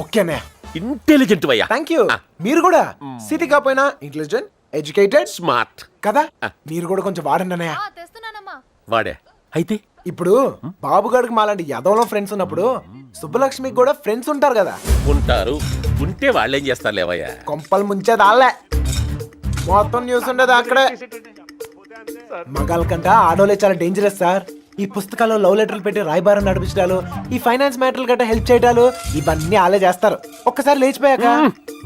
ఓకేనే, ఇంటెలిజెంట్ వయ్యా. Thank you. మీరు కూడా సిటీ కాపోయినా ఇంటెలిజెంట్ ఎడ్యుకేటెడ్ స్మార్ట్ కదా. మీరు కూడా కొంచెం వాడండి అన్నయ్య. తెస్తున్నానమ్మా. వాడే అయితే ఇప్పుడు బాబుగాడికి మాలాంటి యాదవ్లో ఫ్రెండ్స్ ఉన్నప్పుడు సుబ్బలక్ష్మికి కూడా ఫ్రెండ్స్ ఉంటారు కదా. ఉంటారు. ఉంటే వాళ్ళేం చేస్తారు లేవయ్యా? కొంపలు ముంచేది వాళ్ళే. మొత్తం న్యూస్ ఉండేది అక్కడే. మగాళ్ళ కంట ఆడోళ్ళే చాలా డేంజరస్ సార్. ఈ పుస్తకాల్లో లవ్ లెటర్లు పెట్టి రాయబారం నడిపించడాలు, ఈ ఫైనాన్స్ మ్యాటర్లు గట్రా హెల్ప్ చేయడాలు, ఇవన్నీ వాళ్ళే చేస్తారు. ఒక్కసారి లేచిపోయాక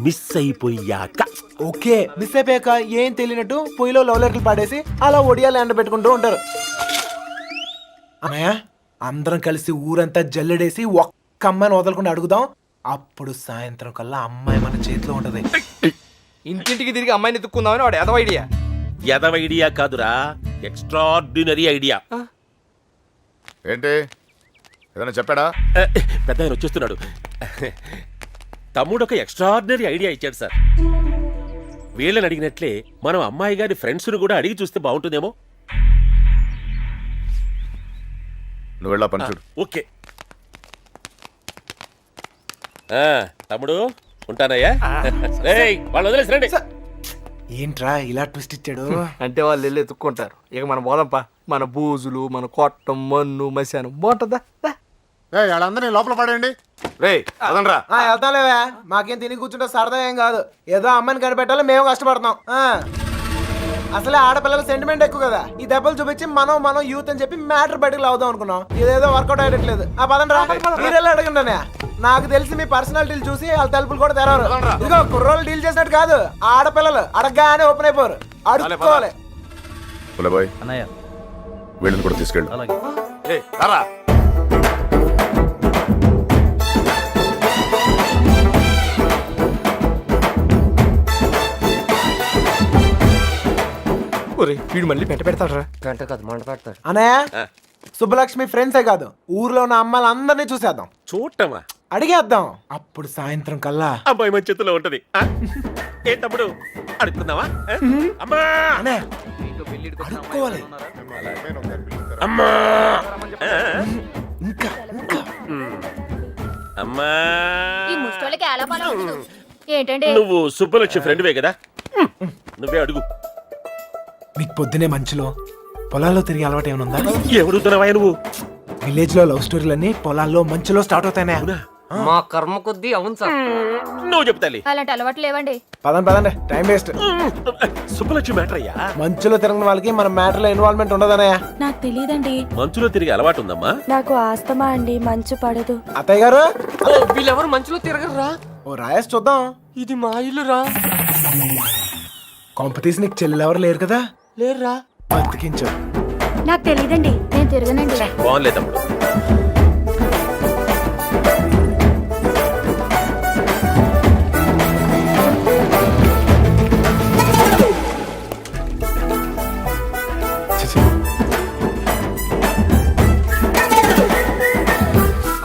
మిస్ అయిపోయాక. ఓకే, మిస్ అయిపోయాక ఏం తెలియనట్టు పొయ్యిలో లవ్ లెటర్లు పాడేసి అలా ఒడియాలు ఎండ పెట్టుకుంటూ ఉంటారు. అన్నయ్య, అందరం కలిసి ఊరంతా జల్లెడేసి ఒక్క అమ్మాయిని వదలకుండా అడుగుదాం. అప్పుడు సాయంత్రం కల్లా అమ్మాయి మన చేతిలో ఉంటది. ఇంటింటికి తిరిగి అమ్మాయిని ఎత్తుక్కుందామని వాడు ఎదవ ఐడియా. ఎదవ ఐడియా కాదురా, ఎక్స్ట్రాడినరీ ఐడియా. ఏంటి ఏదైనా చెప్పాడా? పెద్ద ఆయన వచ్చేస్తున్నాడు. తమ్ముడు ఒక ఎక్స్ట్రాడినరీ ఐడియా ఇచ్చాడు సార్. వీళ్ళని అడిగినట్లే మనం అమ్మాయి గారి ఫ్రెండ్స్ను కూడా అడిగి చూస్తే బాగుంటుందేమో. నువ్వు వెళ్ళా పని చూడు. ఓకే తమ్ముడు, ఉంటానయ్యా. వాళ్ళు వదిలేసి రండి. ఏంట్రా ఇలా ట్విస్ట్ ఇచ్చాడు? అంటే వాళ్ళు వెళ్ళి ఎత్తుక్కుంటారు. ఇక మన బోదంపా, మన బూజులు, మన కొట్టం, మన్ను, మశానం బాగుంటుందా? వాళ్ళందరినీ లోపల పడేయండి. రేయ్ అదనరా. వెళ్తాలేవా, మాకేం తిని కూర్చుంటే సరదా ఏం కాదు. ఏదో అమ్మాయిని కనిపెట్టాలి, మేము కష్టపడతాం. అసలే ఆడపిల్లల సెంటిమెంట్ ఎక్కువ కదా. ఈ దెబ్బలు చూపించి మనం యూత్ అని చెప్పి మ్యాటర్ బయటకు లావుదాం అనుకున్నాం. ఇదేదో వర్కౌట్ అయ్యట్లేదు. పదండ్రా, మీరెళ్ళి అడగండి. నాకు తెలిసి మీ పర్సనాలిటీలు చూసి వాళ్ళ తలుపులు కూడా తెరవరు. ఇదిగో కుర్రోళ్ళు డీల్ చేసినట్టు కాదు, ఆడపిల్లలు అడగగానే ఓపెన్ అయిపోరు. అడుక్కోవాలి. బాయ్ అన్నయ్య వీళ్ళని కూడా తీసుకెళ్ళు. అలాగే. ఏయ్ రారా. ఒరే వీడు మళ్ళీ పెడతాడరా? గంట కాదు మంట పెడతాడు. అన్నయ్య, సుబ్బలక్ష్మి ఫ్రెండ్సే కాదు, ఊర్లో ఉన్న అమ్మాయిలందరినీ చూసేద్దాం. చూడటమా? అడిగేద్దాం. అప్పుడు సాయంత్రం కల్లా అమ్మాయి మన చేతిలో ఉంటది. ఏ తమ్ముడు, అడుగుతున్నావా? అమ్మా అన్నయ్య, అడుక్కోవాలి. అమ్మా ఇంకా అమ్మా. ఈ ముష్టోళ్ళకి ఎలా పని ఉండదు. ఏంటంటే నువ్వు సుబ్బలక్ష్మి ఫ్రెండ్వే కదా, నువ్వే అడుగు. మీకు పొద్దునే మంచులో పొలాల్లో తిరిగి అలవాటు ఏమైనా ఉందా? ఎవడుతున్నావా నువ్వు? విలేజ్ లో లవ్ స్టోరీలన్నీ పొలాల్లో మంచులో స్టార్ట్ అవుతాయనే. మా కర్మ కొద్దీ అవును సార్. నువ్వు చెప్తాలి. అలాంటి అలవాట్లు లేవండి. పదండి టైం వేస్ట్. సుబ్బలక్ష్మి మ్యాటర్ అయ్యా. మంచులో తిరగని వాళ్ళకి మన మ్యాటర్ లో ఇన్వాల్వ్మెంట్ ఉండదనయ్య. నాకు తెలియదండి. మంచులో తిరిగి అలవాటు ఉందమ్మా. నాకు ఆస్తమా అండి, మంచు పడదు. అత్తయ్య గారు వీళ్ళెవరు మంచులో తిరగరా? ఓ రాయేసి చూద్దాం. ఇది మా ఇల్లురా. కాంపిటీషన్ నీకు చెల్లెలు ఎవరు లేరు కదా? లేరురా. బతికించు. నాకు తెలియదండి, నేను తిరగనండి. బాగుంది తమ్ముడు.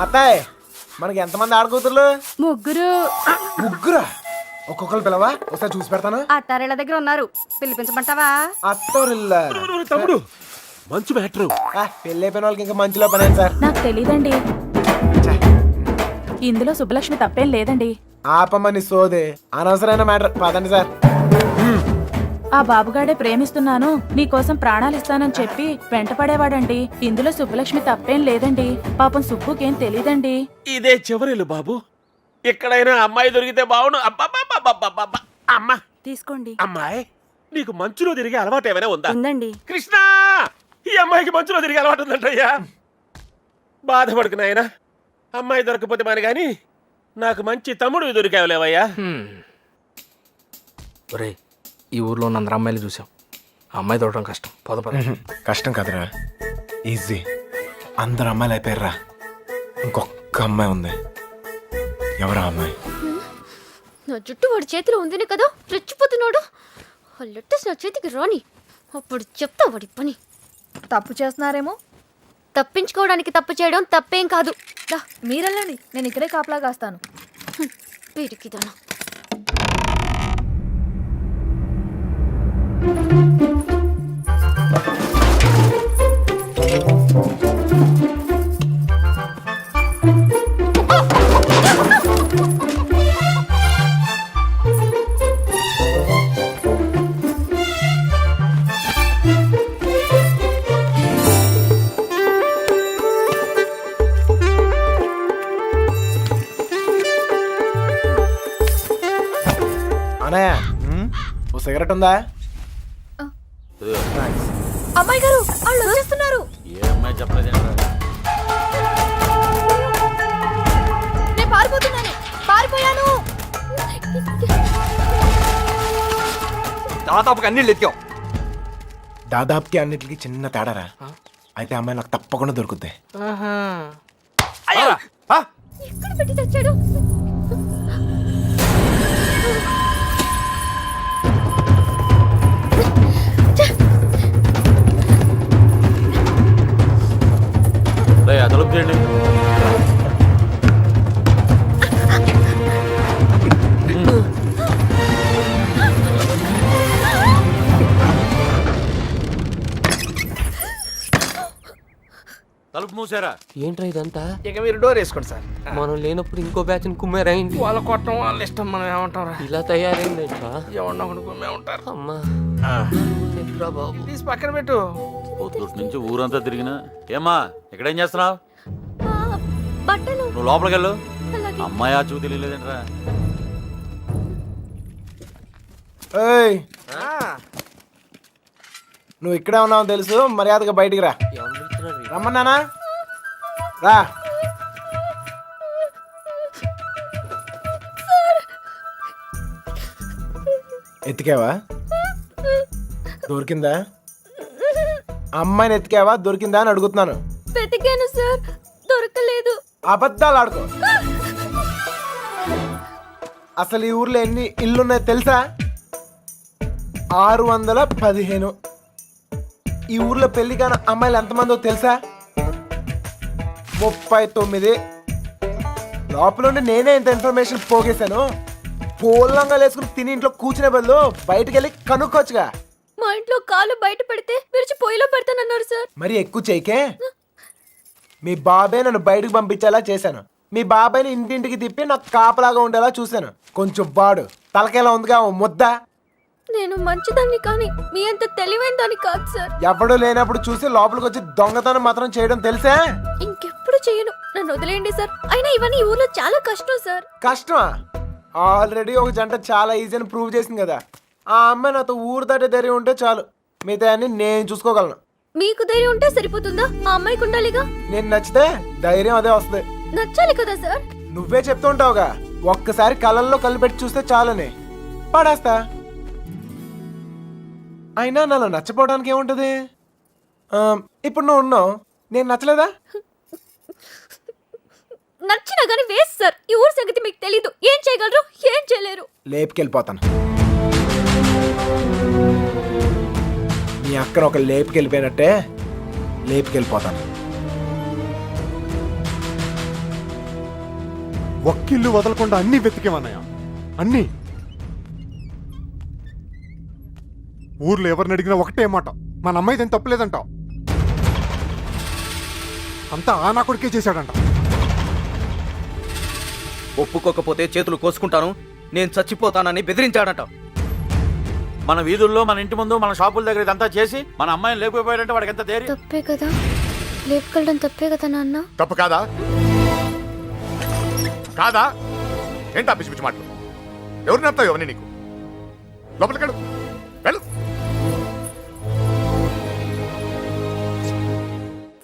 అత్తాయ్ మనకి ఎంతమంది ఆడకూతుర్లు? ముగ్గురు. ముగ్గురా? ఒక్కొక్కరు పిలవా, ఒకసారి చూసి పెడతాను. అత్తారేళ్ళ దగ్గర ఉన్నారు, పిలిపించమంటావా? అత్తోరిల్లా తమ్ముడు మంచు మ్యాటర్. పెళ్ళి అయిపోయిన వాళ్ళకి ఇంకా మంచిలో పని సార్. నాకు తెలియదండి. ఇందులో సుబ్బలక్ష్మి తప్పేం లేదండి. ఆపమని సోదే, అనవసరమైన మ్యాటర్. పదండి సార్. ఆ బాబుగాడే ప్రేమిస్తున్నాను, నీకోసం ప్రాణాలు ఇస్తానని చెప్పి వెంటపడేవాడండి. ఇందులో సుబ్బలక్ష్మి తప్పేం లేదండి. పాపం సుబ్బుకేం తెలీదండి. ఇదే చివరిల్లు బాబు. ఎక్కడైనా అమ్మాయి దొరికితే బావును. అబ్బా అమ్మా తీసుకోండి. అమ్మాయి, నీకు మంచులో తిరిగే అలవాటు ఏమైనా ఉందా? ఉందండి. కృష్ణ, ఈ అమ్మాయికి మంచులో తిరిగే అలవాటు ఉందంటయ్యా. బాధపడుకు నాయనా, అమ్మాయి దొరకపోతే మరి గాని నాకు మంచి తమ్ముడు దొరికావులేవయ్యా. ఒరేయ్, ఈ ఊర్లో ఉన్న అందరు అమ్మాయిలు చూసాం. అమ్మాయి దొరకడం కష్టం. పద. కష్టం కదరా, ఈజీ. అందరు అమ్మాయిలు అయిపోయారా, ఇంకొక అమ్మాయి ఉంది. ఎవరా అమ్మాయి? నా జుట్టు వాడి చేతిలో ఉందినే కదా రెచ్చిపోతున్నాడు. ఆ లెట్టర్స్ నా చేతికి రాని, అప్పుడు చెప్తా వాడి పని. తప్పు చేస్తున్నారేమో. తప్పించుకోవడానికి తప్పు చేయడం తప్పేం కాదు. మీరెళ్ళండి, నేను ఇక్కడే కాపలా కాస్తాను. వీడికిదానా. అనయ్య, ఓ సిగరెట్ ఉందా? అమ్మాయి గారు వాళ్ళు వచ్చేస్తున్నారు. ఏ అమ్మాయి చెప్పలేదేంట్రా? నేను పారిపోతున్నాను. పారిపోయాను. దాదాపుగా అన్ని ఎత్తాం. దాదాపుకి అన్నిటికి చిన్న తేడారా. అయితే అమ్మాయి నాకు తప్పకుండా దొరుకుద్ది. ఎక్కడ పెట్టి తెచ్చాడు? తలుపు చేయండి. తలుపు మూసారా? ఏంట్రా ఇదంతా? ఇక మీరు డోర్ వేసుకోండి సార్. మనం లేనప్పుడు ఇంకో బ్యాచ్ కుమ్మేరైంది. వాళ్ళ కొట్టం వాళ్ళ ఇష్టం, మనం ఏమంటారా? ఇలా తయారైందేంట్రా? ఎవరినో ఒకటి కుమ్మే ఉంటారు. అమ్మా బాబు, తీసి పక్కన పెట్టు. పొద్దుటి నుంచి ఊరంతా తిరిగినా. ఏమ్మా, ఇక్కడేం చేస్తున్నావు? బట్టలు. నువ్వు లోపలికి వెళ్ళు. అమ్మాయి ఆ చూ తెలియలేదేంట్రా? ఏయ్, నువ్వు ఇక్కడే ఉన్నావు తెలుసు, మర్యాదగా బయటికి రా. రమ్మన్నానా? రా. ఎత్తికావా? దొరికిందా? అమ్మాయిని ఎత్తికావా? దొరికిందా అని అడుగుతున్నాను. వెతికాను సార్, దొరకలేదు. అబద్ధాలు ఆడుకో. అసలు ఈ ఊర్లో ఎన్ని ఇల్లున్నాయో తెలుసా? 615. ఈ ఊర్లో పెళ్లి కాని అమ్మాయిలు ఎంతమందో తెలుసా? 39. లోపల ఉండి నేనే ఇంత ఇన్ఫర్మేషన్ పోగేశాను. పోలంగా వేసుకుని తిని ఇంట్లో కూర్చునే బదులు బయటకు వెళ్ళి కనుక్కోవచ్చుగా. మా ఇంట్లో కాలు బయట పెడితే విరిచి పొయ్యిలో పెడతానన్నారు సార్. మరి ఎక్కువ చేయకే. మీ బాబాయ్ నన్ను బయటకు పంపించేలా చేశాను. మీ బాబాయ్ని ఇంటింటికి తిప్పి నాకు కాపలాగా ఉండేలా చూశాను. కొంచెం వాడు తలకేలా ఉందిగా ఓ ముద్ద. నేను మంచిదాన్ని కానీ మీ అంత తెలివైన దాన్ని కాదు సార్. ఎవడు లేనప్పుడు చూసి లోపలికి వచ్చి దొంగతనం మాత్రం చేయడం తెలుసా? ఇంకెప్పుడు చేయను. నన్ను నన్ను వదిలేయండి సార్. అయినా ఇవన్నీ ఈ ఊర్లో చాలా కష్టం సార్. కష్టమా? ఆల్రెడీ ఒక జంట చాలా ఈజీ అని ప్రూవ్ చేసింది కదా. ఆ అమ్మాయి నాతో ఊరు దాటే ధైర్యం ఉంటే చాలు, మిగతా అన్ని నేను చూసుకోగలను. మీకు ధైర్యం ఉంటే సరిపోతుందా? ఆ అమ్మాయికి ఉండాలిగా. నేను నచ్చితే ధైర్యం అదే వస్తుంది. నచ్చాలి కదా సార్. నువ్వే చెప్తూ ఉంటావుగా, ఒక్కసారి కళ్ళల్లో కళ్ళు పెట్టి చూస్తే చాలని. పడేస్తా. అయినా నాలో నచ్చపోవడానికి ఏముంటది? ఇప్పుడు నువ్వు ఉన్నావు, నేను నచ్చలేదా? నచ్చినా గానీ వేస్ట్ సార్. ఈ ఊరు సంగతి మీకు తెలీదు. ఏం చేయగలరు, ఏం చేయలేరు. లేపుకెళ్ళిపోతాను. మీ అక్కను ఒక లేపుకెళ్ళిపోయినట్టే లేపుకెళ్ళిపోతాను. ఒక్కిల్లు వదలకుండా అన్ని వెతికేమన్నాయా? అన్ని. ఊర్లో ఎవరిని అడిగినా ఒకటే మాట, మన అమ్మాయిదేం తప్పులేదంటావు. అంతా ఆ నా కొడుకే చేశాడంట. ఒప్పుకోకపోతే చేతులు కోసుకుంటాను, నేను చచ్చిపోతానని బెదిరించాడట. మన వీధుల్లో, మన ఇంటి ముందు, మన షాపుల దగ్గర ఇదంతా చేసి మన అమ్మాయిని లేకపోయాడంటే వాడికి ఎంత ధైర్యం? తప్పే కదా, లేపుకెళ్ళడం తప్పే కదా నాన్న. తప్పు కాదా? కాదా? ఏంటా పిచ్చి పిచ్చి మాటలు? ఎవరిని నప్తావు ఎవరిని? నీకు లోపలికెళ్ళు, వెళ్ళు.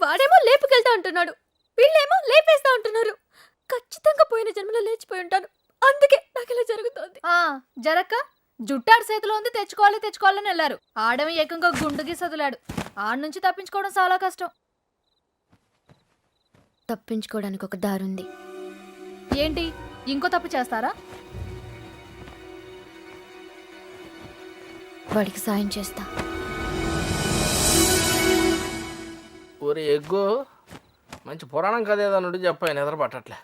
వాడేమో లేపుకెళ్తా అంటున్నాడు, వీళ్ళేమో లేపేస్తా అంటున్నారు. ఖచ్చితంగా పోయిన జన్మలో లేచిపోయి ఉంటాను, అందుకే నాకు ఇలా జరుగుతోంది. జరక్క జుట్టాడు చేతిలో ఉంది, తెచ్చుకోవాలని వెళ్ళారు. ఆడమి ఏకంగా గుండుకి సదులాడు. ఆడ నుంచి తప్పించుకోవడం చాలా కష్టం. తప్పించుకోవడానికి ఒక దారుంది. ఏంటి, ఇంకో తప్పు చేస్తారా? వాడికి సాయం చేస్తా. ఒరే ఎగ్గు, మంచి పురాణం కథ ఏదన్నాడు చెప్పాయి, నిద్ర పట్టట్లే.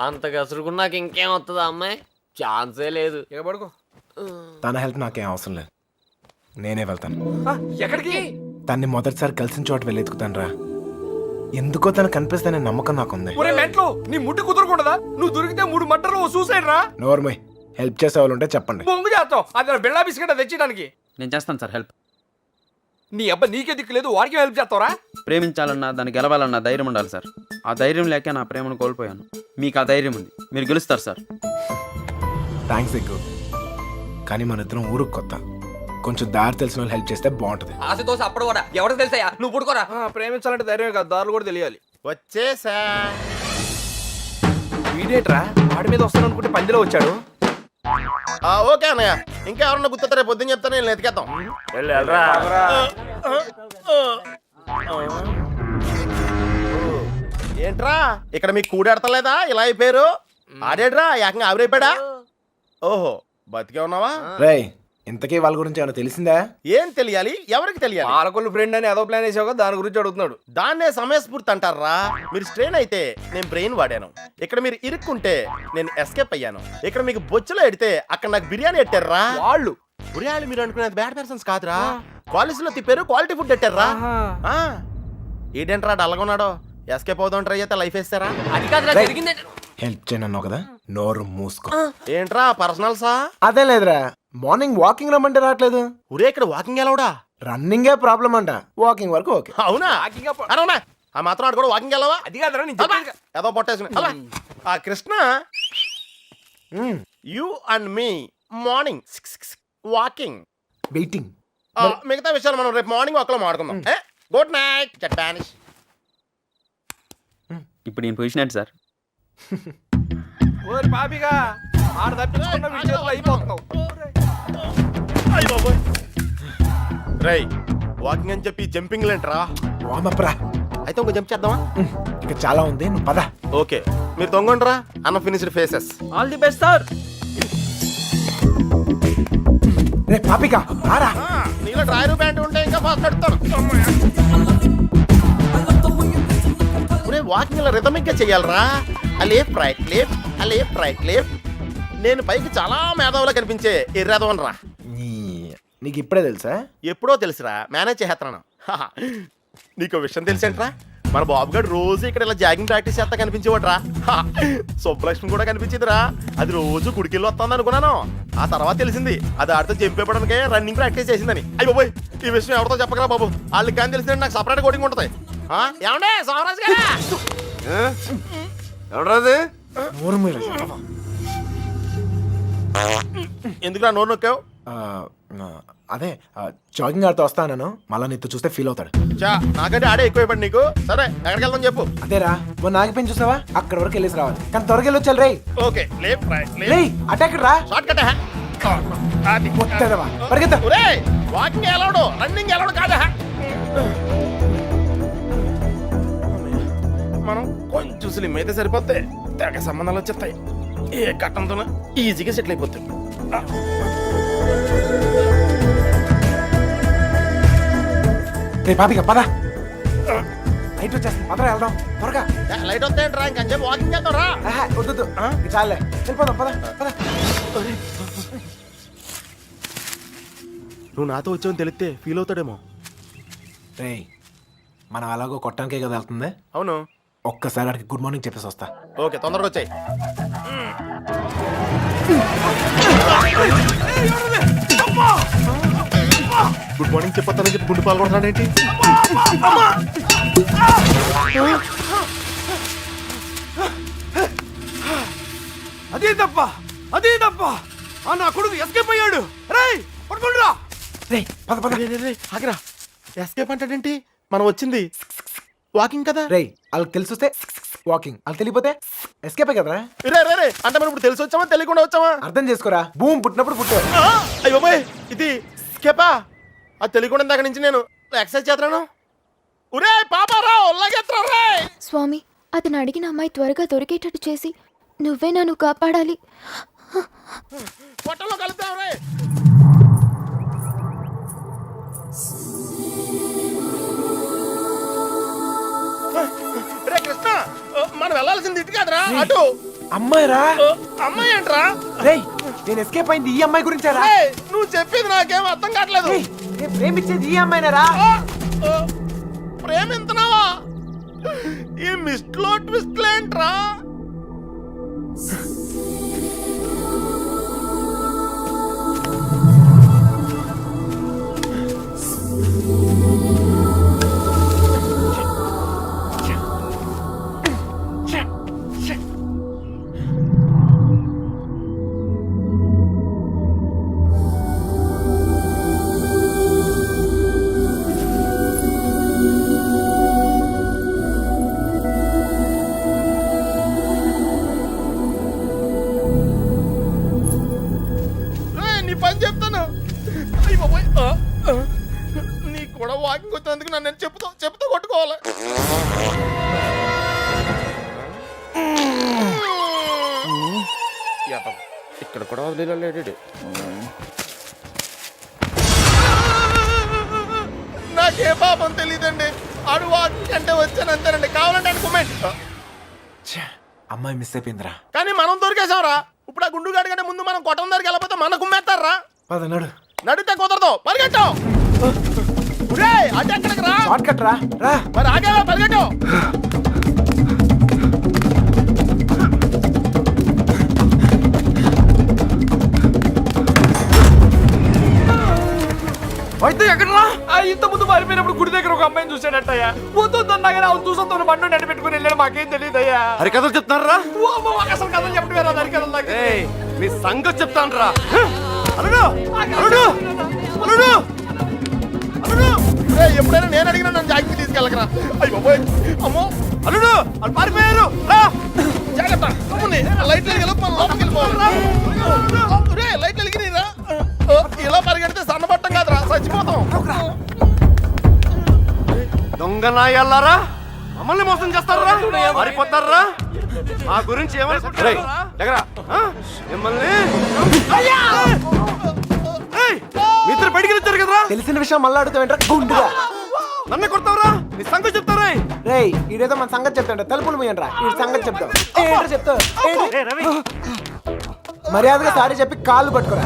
అంత గసురుకున్నాక ఇంకేం వస్తుందా అమ్మాయి? ఛాన్సే లేదు. ఇక పడుకో. తన హెల్ప్ నాకేం అవసరం లేదు, నేనే వెళ్తాను. ఎక్కడికి? తన్ని మొదటిసారి కలిసిన చోట వెళ్ళి ఎత్తుకుతాను రా. ఎందుకో తను కనిపిస్తానే నమ్మకం నాకుంది. ఒరే మెంట్లో, నీ ముట్టి కుదరకూడదా? నువ్వు దొరికితే 3 మట్టర్లు సూసైడ్ రా. నోర్మై, హెల్ప్ చేసే వాళ్ళు ఉంటే చెప్పండి. బొంగు చేస్తావు, అది బిళ్ళా బిస్కెట్ తెచ్చడానికి. నేను చేస్తాను సార్ హెల్ప్. నీ అబ్బా నీకే దిక్కు లేదు, వాడికి హెల్ప్ చేస్తావరా? ప్రేమించాలన్నా, దాన్ని గెలవాలన్నా ధైర్యం ఉండాలి సార్. ఆ ధైర్యం లేక నా ప్రేమను కోల్పోయాను. మీకు ఆ ధైర్యం ఉంది, మీరు గెలుస్తారు సార్. థ్యాంక్స్ ఎక్కువ, కానీ మన ఇద్దరం ఊరుకు కొత్త, కొంచెం దారి తెలిసిన వాళ్ళు హెల్ప్ చేస్తే బాగుంటుంది. ఆశతోసి అప్పుడు కూడా ఎవరికి తెలుసా? నువ్వు పుడుకోరా. ప్రేమించాలంటే ధైర్యం కాదు, దారులు కూడా తెలియాలి. వచ్చేసా. వీడేట్రా వాడి మీద వస్తాను అనుకుంటే పందిలో వచ్చాడు. ఓకే అన్నయ్య, ఇంకా ఎవరన్నా గుర్తు రేపు పొద్దున్న చెప్తాను, నేను ఎతికేద్దాం. ఏంట్రా ఇక్కడ మీకు కూడాడతలేదా? ఇలా అయిపోయారు. ఆడేడ్రా ఏకంగా ఆవిరైపోయాడా? ఓహో, బతికే ఉన్నావా? రేయ్, ఇంతకీ వాళ్ళ గురించి ఏమైనా తెలిసిందా? ఏం తెలియాలి? ఎవరికి తెలియాలి? పాలకొల్లు ఫ్రెండ్ అని ఏదో ప్లాన్ వేసావు, దాని గురించి అడుగుతున్నాడు. దాన్నే సమయస్ఫూర్తి అంటారా? మీరు స్ట్రెయిన్ అయితే నేను బ్రెయిన్ వాడాను. ఇక్కడ మీరు ఇరుక్కుంటే నేను ఎస్కేప్ అయ్యాను. ఇక్కడ మీకు బొచ్చులో ఎడితే అక్కడ నాకు బిర్యానీ ఎట్టారా వాళ్ళు. బిర్యానీ మీరు అనుకునేది బ్యాడ్ పర్సన్స్ కాదురా, కాలేజీలో తిప్పారు, క్వాలిటీ ఫుడ్ ఎట్టారా. ఏంటంటారా డల్గా ఉన్నాడో? ఎస్కేప్ అవుదాం ట్రై చేస్తే లైఫ్ వేస్తారా? అది కాదురా జరిగింది. హెల్ప్ చేయనన్నావు కదా, నోరు మూసుకో. ఏంట్రా పర్సనల్సా? అదే లేదురా, మార్నింగ్ వాకింగ్ రమ్మంటే రావట్లేదు. ఊరే ఇక్కడ వాకింగ్ ఎలావుడా? రన్నింగే ప్రాబ్లం అంట, వాకింగ్ వరకు ఓకే. అవునా? అవునా? ఆ మాత్రం ఆడు కూడా వాకింగ్ వెళ్ళవా? అది కాదురా నేను చెప్పేది. ఏదో పొట్టేసుకుని ఆ Krishna, you and me morning walking waiting. మిగతా విషయాలు మనం రేపు మార్నింగ్ ఒకలో మాట్లాడుకుందాం. గుడ్ నైట్ జపానిష్. ఇప్పుడు నేను పొజిషన్ ఏంటి సార్? ఓరి పాపిగా, ఆడ తప్పించుకున్న విషయంలో అయిపోతున్నావు. రై వాకింగ్ అని చెప్పి జంపింగ్ లేంట్రా. వామప్రా, అయితే ఇంకో జంప్ చేద్దామా? ఇక చాలా ఉంది, నువ్వు పద. ఓకే, మీరు తొంగండ్రా. అన్న finished faces. All the best sir. రే పాపిక, రారా. నీలో డ్రైవర్ ప్యాంట్ ఉంటే ఇంకా ఫాస్ట్ నడుపుతాను. వాకింగ్ ఇలా రిథమిక్ గా చెయ్యాలరా. Left right left, left right left. నేను పైకి చాలా మేధావులా కనిపించే ఎర్రదవన్ రా. నీకు ఇప్పుడే తెలుసా? ఎప్పుడో తెలుసురా, మేనేజ్ చేస్తున్నాను. నీకు విషయం తెలిసేంట్రా, మన బాబు గారు రోజు ఇక్కడ ఇలా జాగింగ్ ప్రాక్టీస్ చేస్తా కనిపించేవాడ్రా. సుబ్బలక్ష్మి కూడా కనిపించేదిరా. అది రోజు గుడికెళ్ళి వస్తుంది అనుకున్నాను. ఆ తర్వాత తెలిసింది అది ఆడితో జంపేపడానికే రన్నింగ్ ప్రాక్టీస్ చేసిందని. అయ్యి బాబోయ్, ఈ విషయం ఎవరితో చెప్పకరా బాబు. వాళ్ళకి కానీ తెలిసిందంటే నాకు సపరేట్ కోటింగ్ ఉంటుంది. ఏమండే సోమరాజు గారా ఎవడరాది? నోరు మీరు ఎందుకురా నోరు నొక్కావు? అదే జాగింగ్ ఆడుతూ వస్తాను మళ్ళా నీతో చూస్తే ఫీల్ అవుతాడు. చా నాకంటే ఆడే ఎక్కువైపోయింది నీకు. సరే ఎక్కడికి వెళ్దాం చెప్పు. అదేరా మొన్న నాగిపోయి చూసావా అక్కడ వరకు వెళ్ళేసి రావాలి కానీ త్వరగా వెళ్ళొచ్చాలి రేయ్. ఓకే లేప్ రేయ్ అటాక్ రా షార్ట్ కట్ మొత్తదవా పరిగెత్తా. వాకింగ్ ఎలవడు రన్నింగ్ ఎలవడు కాదా. మనం కొంచెం స్లిమ్ అయితే సరిపోతే తెగ సంబంధాలు వచ్చేస్తాయి. ఏ కట్టంతో ఈజీగా సెటిల్ అయిపోతాయి. రే పాపిక పద లైట్ వచ్చేస్తుంది పదరా వెళ్దాం త్వరగా. లైట్ వస్తాయంట్రా ఇంకొంచెం వాకింగ్ చేద్దాం రా. వద్దు చాలే వెళ్ళిపోదాం పద పద. నువ్వు నాతో వచ్చావని తెలిస్తే ఫీల్ అవుతాడేమో. రే మనం అలాగో కొట్టడానికే కదా వెళ్తుంది. అవును ఒక్కసారి అడిగి గుడ్ మార్నింగ్ చెప్పేసి వస్తా. ఓకే తొందరగా వచ్చాయి. గుడ్ మార్నింగ్ చెప్పొస్తానని చెప్పి గుండు పాల్గొంటున్నాడేంటి? అదే తప్ప నా కొడుకు ఎస్కేప్ అయ్యాడు. రేయ్ పట్టుకుంటురా. రే పద పద. ఆగిరా ఎస్కేప్ అంటాడేంటి? మనం వచ్చింది వాకింగ్ కదా. రే వాళ్ళకి తెలిసి వస్తే వాకింగ్ వాళ్ళు తెలియపోతే ఎస్కేపే కదరా. రే రే రే అంటే మనం ఇప్పుడు తెలిసి వచ్చామా తెలియకుండా వచ్చామా? అర్థం చేసుకోరా భూమి పుట్టినప్పుడు పుట్టారు. అయ్యో బాయ్ ఇది స్కేపా? అది తెలియకుండా దగ్గర నుంచి నేను ఎక్సర్సైజ్ చేస్తున్నాను. ఒరే పాపారా ఒళ్ళగెత్తరా రే. స్వామి అతను అడిగిన అమ్మాయి త్వరగా దొరికేటట్టు చేసి నువ్వే నన్ను కాపాడాలి. పొట్టలో కలుద్దాం రే. రే కృష్ణ మనం వెళ్ళాల్సింది ఇటు కాదురా అటు. అమ్మాయిరా. అమ్మాయి ఏంట్రా? రేయ్ నేను ఎస్కేప్ అయింది ఈ అమ్మాయి గురించారా? నువ్వు చెప్పింది నాకేం అర్థం కావట్లేదు. నేను ప్రేమించేది ఈ అమ్మాయినరా. ప్రేమింతున్నావా? ఈ మిస్ట్లో ట్విస్ట్ ఏంట్రా? నీ పని చెప్తాను. నీ కూడా వాకింగ్ వచ్చినందుకు నన్ను చెప్తూ కొట్టుకోవాలి. ఇక్కడ కూడా వదిలేడు. నాకే పాపం తెలియదండి. ఆడు వాకింగ్ అంటే వచ్చాను అంతేనండి. కావాలంటే కామెంట్. అమ్మాయి మిస్ అయిపోయిందిరా. కానీ మనం దొరికేసాంరా. ఇప్పుడు ఆ గుండు గాడి కంటే ముందు మనం కొట్టం దగ్గరికి వెళ్ళకపోతే మన కుమ్మేస్తారా? పద నడు. నడితే కుదరదు పరిగెట్టు. అటు ఎక్కడికి రా. షార్ట్ కట్ రా రా. మరి ఆగేవా పరిగెట్టు. అయితే ఎక్కడరా? ఇంత ముందు మారిపోయినప్పుడు గుడి దగ్గర ఒక అమ్మాయిని చూసాడట్టయ్యా. పోతుందన్నా కానీ అవును చూసా బండి నడి పెట్టుకుని వెళ్ళాడు. మాకేం తెలియదయ్యా. హరికథలు చెప్తున్నారా? అసలు కథలు చెప్పడం వేరే హరికథలు నాకు. మీ సంగతి చెప్తాను రా. అల్లుడు అల్లుడు అల్లుడు అల్లుడు. ఎప్పుడైనా నేను అడిగినా నన్ను జాగ్రత్త తీసుకెళ్ళకరా. అయ్యో అమ్మో అల్లుడు వాళ్ళు పారిపోయారు. రా జాగ్రత్త. లైట్లు వెలిగి మనం లోపలికి వెళ్ళిపోవాలి. లైట్లు వెలిగిరా. ఇలా పరిగెడితే సన్నబట్టం కాదురా చచ్చిపోతాం. దొంగ నాయల్లారా మమ్మల్ని మోసం చేస్తారా? మారిపోతారా? మా గురించి ఏమనుకుంటారా? మిమ్మల్ని మిత్రులు బయటికి వచ్చారు కదరా. తెలిసిన విషయం మళ్ళీ అడుగుతావేంట్రా గుండుగా. నన్ను కొడతావురా? నీ సంగతి చెప్తారా? రేయ్ ఈడేదో మన సంగతి చెప్తాడు. తలుపులు మూయండి రా. ఈ సంగతి చెప్తావు. ఏంటో చెప్తావు. మర్యాదగా సారీ చెప్పి కాళ్ళు పట్టుకోరా.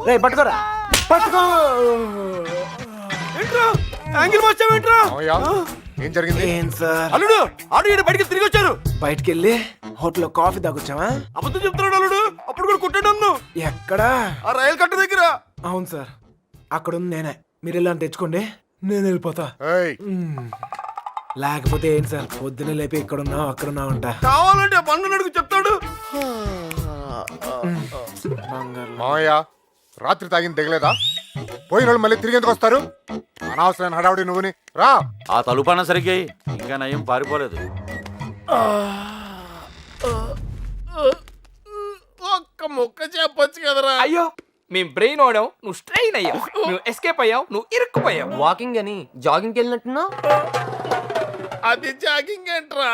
రే పట్టుకోరా పట్టుకో. ఏంట్రా యాంగిల్ వచ్చావేంట్రా? ఏం జరిగింది? ఏం సార్ అల్లుడు ఆడు ఈడ బయటికి తిరిగి వచ్చారు. బయటికి వెళ్ళి హోటల్లో కాఫీ తాగొచ్చావా? అబద్ధం చెప్తున్నాడు అల్లుడు. అప్పుడు కూడా కొట్టాడు నన్ను. ఎక్కడా? ఆ రైలు కట్ట దగ్గర. అవును సార్ అక్కడ ఉంది నేనే. మీరు ఇలా తెచ్చుకోండి నేను వెళ్ళిపోతా. ఏయ్, లేకపోతే ఏంటి సార్, పొద్దున్నే లేపి ఇక్కడున్నావు అక్కడున్నావు అంట. కావాలంటే పండు అడుగు చెప్తాడు. మామయ్య రాత్రి తాగింది దిగలేదా? పోయిన వాళ్ళు మళ్ళీ తిరిగి ఎందుకు వస్తారు? అనవసరమైన హడావుడి నువ్వుని రా. ఆ తలుపన్న సరిగ్గా ఇంకా నయం పారిపోలేదు. ఒక్క ముక్క చెప్పొచ్చు కదరా. అయ్యో మేము బ్రెయిన్ ఓడాం, నువ్వు స్ట్రెయిన్ అయ్యావు. నువ్వు ఎస్కేప్ అయ్యావు, నువ్వు ఇరుక్కుపోయావు. వాకింగ్ అని జాగింగ్కి వెళ్ళినట్టున్నావు. అది జాగింగ్ ఏంట్రా,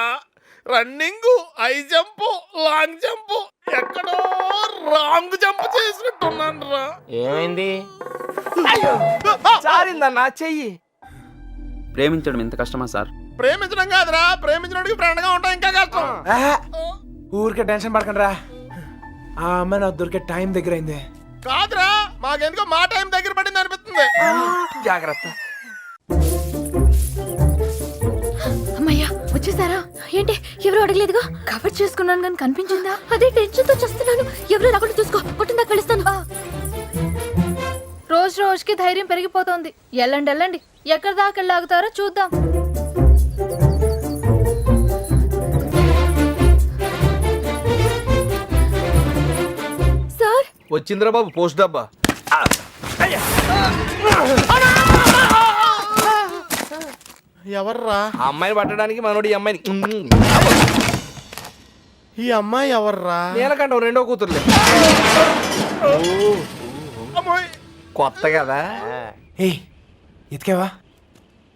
running, high jump, long jump, ఎక్కడో రాంగ్ జంప్ చేసినట్టున్నాను రా. ఏమైంది? సారిందన్నా చెయ్యి. ప్రేమించడం ఎంత కష్టమా సార్? ప్రేమించడం కాదురా, ప్రేమించడానికి ఫ్రెండ్ గా ఉంటాం ఇంకా కష్టం. ఊరికే టెన్షన్ పడకండి రా, ఆ అమ్మాయి నాకు దొరికే టైం దగ్గర అయింది. కాదురా, మాకెందుకో మా టైం దగ్గర పడింది అనిపిస్తుంది. జాగ్రత్త. అమ్మయ్యా వచ్చేసారా? ఏంటి ఎవరు అడగలేదుగా? కవర్ చేసుకున్నాను కానీ కనిపించిందా? అదే టెన్షన్ తో చేస్తున్నాను. ఎవరు రాకుండా చూసుకో, కొట్టిందా కలుస్తాను. రోజు రోజుకి ధైర్యం పెరిగిపోతోంది. వెళ్ళండి వెళ్ళండి, ఎక్కడి దాకా వెళ్ళాగుతారో చూద్దాం. సార్ వచ్చిందిరా బాబు పోస్ట్ డబ్బా. ఎవర్రా ఆ అమ్మాయిని పట్టడానికి మనోడు ఈ అమ్మాయిని ఈ అమ్మాయి? ఎవర్రా? నేలకంటావు రెండో కూతురులే. కొత్త కదా. ఏయ్ ఎతికావా?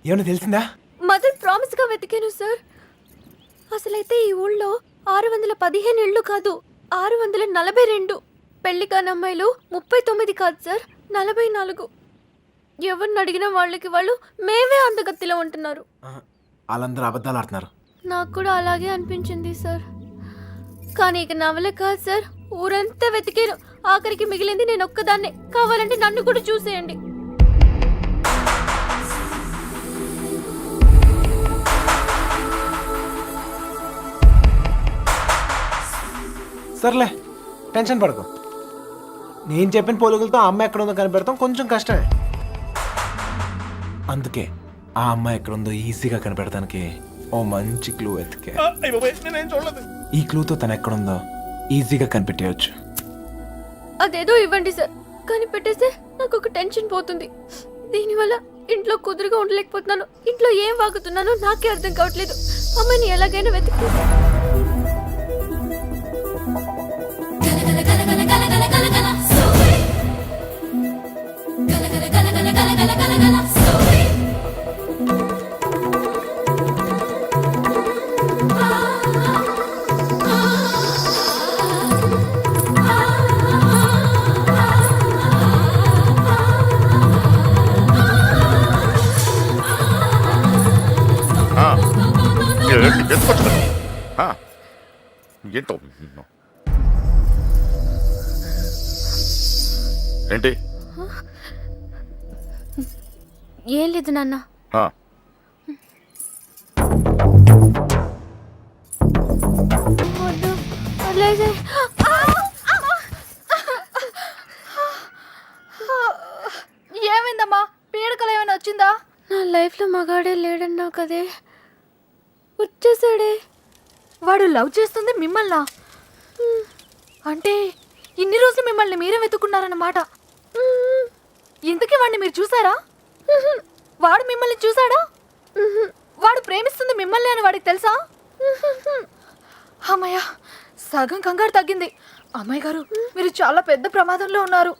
ఏమన్నా తెలిసిందా? మదర్ ప్రామిస్ గా వెతికాను సార్. అసలైతే ఈ ఊళ్ళో 615 ఇళ్ళు కాదు, 642. పెళ్లి కాని అమ్మాయిలు 39 కాదు సార్, 44. ఎవరిని అడిగిన వాళ్ళకి వాళ్ళు మేమే అందగత్తిలో ఉంటున్నారు. వాళ్ళందరూ అబద్ధాలు ఆడుతున్నారు. నాకు కూడా అలాగే అనిపించింది సార్. కానీ ఇక నవలే కాదు సార్, ఊరంతా వెతికాను. ఆఖరికి మిగిలింది నేను ఒక్కదాన్నే. కావాలంటే నన్ను కూడా చూసేయండి. సర్లే టెన్షన్ పడకు. నేను చెప్పిన పోలికలతో ఆ అమ్మాయి ఎక్కడ ఉందో కనిపెడతాం కొంచెం కష్టమే. అందుకే ఆ అమ్మాయి ఎక్కడ ఉందో ఈజీగా కనిపెడతానికి ఓ మంచి క్లూ ఎతికే. నేనేం చూడలేదు. ఈ క్లూతో తను ఎక్కడుందో ఈజీగా కనిపెట్టేయచ్చు. అదేదో ఇవ్వండి సార్, కానీ పెట్టేస్తే నాకు ఒక టెన్షన్ పోతుంది. దీనివల్ల ఇంట్లో కుదురుగా ఉండలేకపోతున్నాను. ఇంట్లో ఏం వాగుతున్నానో నాకే అర్థం కావట్లేదు. అమ్మాయిని ఎలాగైనా వెతికి ఏంటో ఏంటి? ఏం లేదు నాన్న. ఏమైందమ్మా? పీడకలు ఏమైనా వచ్చిందా? నా లైఫ్లో మగాడే లేడన్నావు కదే, వచ్చేసాడే. వాడు లవ్ చేస్తుంది మిమ్మల్నా? అంటే ఇన్ని రోజులు మిమ్మల్ని మీరే వెతుకున్నారన్నమాట. ఇంతకీ వాడిని మీరు చూసారా? వాడు మిమ్మల్ని చూసాడా? వాడు ప్రేమిస్తుంది మిమ్మల్ని అని వాడికి తెలుసా? అమ్మయ్య, సగం కంగారు తగ్గింది. అమ్మాయి గారు, మీరు చాలా పెద్ద ప్రమాదంలో ఉన్నారు.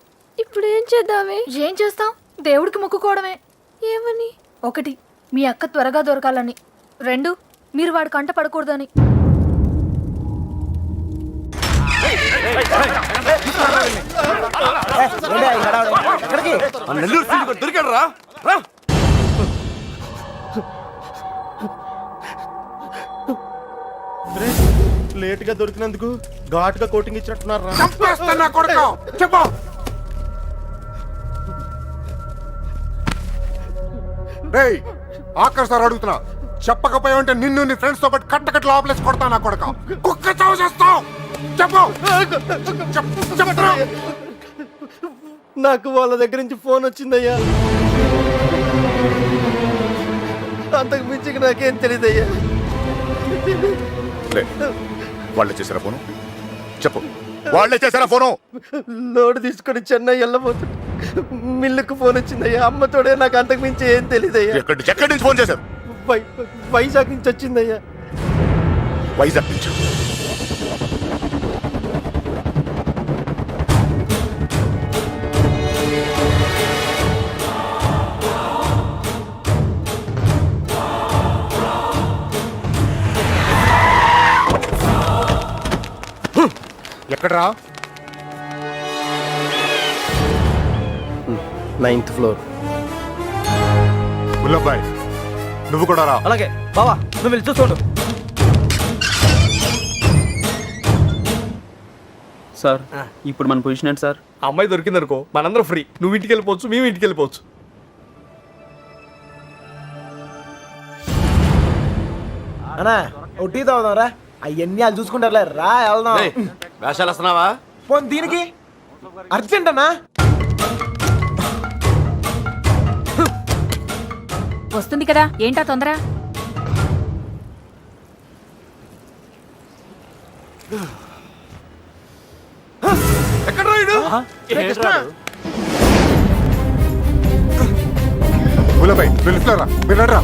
ఇప్పుడు ఏం చేద్దామే? ఏం చేస్తాం? దేవుడికి మొక్కుకోవడమే. ఏమని? 1, మీ అక్క త్వరగా దొరకాలని. 2, మీరు వాడి కంట పడకూడదని. దొరికాడు రా. లేట్ గా దొరికినందుకు ఘాటుగా కోటింగ్ ఇచ్చినట్టున్నారా? చెప్పు. ఆఖరి సార్ అడుగుతున్నా, చెప్పకపోయావంటే నిన్ను నీ ఫ్రెండ్స్ తో పాటు కట్టకట్టు లోపలేసి కొడతా నా కొడక. కుక్క చావు చేస్తావు. చెప్పు. నాకు వాళ్ళ దగ్గర నుంచి ఫోన్ వచ్చిందయ్యా. అంతకు మించి నాకేం తెలియదయ్యా. లే, వాళ్ళే చేశారా ఫోను? చెప్పు, వాళ్ళే చేశారా ఫోను? లోడ్ తీసుకొని చెన్నై వెళ్ళబోతుంది. మిల్లుకు ఫోన్ వచ్చిందయ్యా. అమ్మతోడే నాకు అంతకు మించి ఏం తెలియదయ్యా. ఎక్కడి నుంచి ఫోన్ చేశారు? వైజాగ్ నుంచి వచ్చిందయ్యా. వైజాగ్ నుంచి. ఎక్కడ్రా? 9th floor. గుల్లబ్బాయ్, నువ్వు కూడా రా. అలాగే బావా, నువ్వు వెళ్ళి చూసుకోండు. సార్ ఇప్పుడు మన పొజిషన్ ఏంటి సార్? అమ్మాయి దొరికిందనుకో మనందరం ఫ్రీ. నువ్వు ఇంటికి వెళ్ళిపోవచ్చు, మేము ఇంటికి వెళ్ళిపోవచ్చు. అన్నా ఓ టీ తాగుదాం రా. అవన్నీ వాళ్ళు చూసుకుంటారులే, రా వెళ్దాం. వేషాలు వస్తున్నావా? పోనీ దీనికి అర్జెంట్ అన్నా. వస్తుంది కదా, ఏంటా తొందర? ఎక్కడ రాయుడు? గుల్లబ్బాయ్, వెళ్ళిపోయారా? వెళ్ళరా.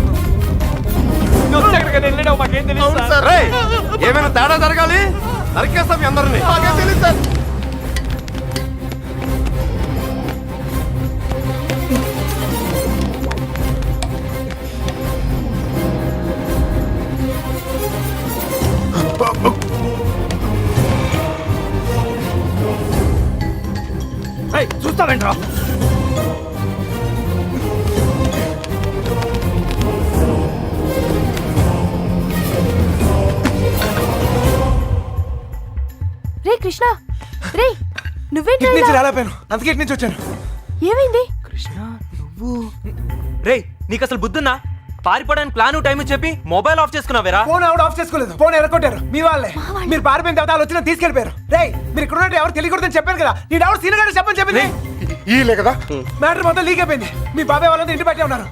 అవును సార్. రేయ్, ఏమైనా తేడా జరగాలి నరికేస్తాం మీ అందరినీ. నాకేం తెలియదు సార్. చూస్తావేంట్రా? రే కృష్ణ, రే నువ్వేంటి? ఇటు నుంచి రాలేపోయాను, అందుకే ఇటు నుంచి వచ్చాను. ఏమైంది? రేయ్, నీకు అసలు బుద్ధున్నా? పారిపోవడానికి ప్లాన్ టైం చెప్పి మొబైల్ ఆఫ్ చేసుకున్నావేరా? ఫోన్ ఎవడు ఆఫ్ చేసుకోలేదు, ఫోన్ ఎరగొట్టారు మీ వాళ్ళే. మీరు పారిపోయిన తర్వాత వాళ్ళు వచ్చిన తీసుకెళ్ళిపోయారు. రేయ్, మీరు ఇక్కడ ఉన్నట్టు ఎవరు తెలియకూడదని చెప్పాను కదా. నీ ఎవరు సీనియర్ గారు చెప్పని చెప్పింది. ఈలే కదా మ్యాటర్ మొత్తం లీక్ అయిపోయింది. మీ బాబాయ్ వాళ్ళంతా ఇంటి బయటే ఉన్నారు.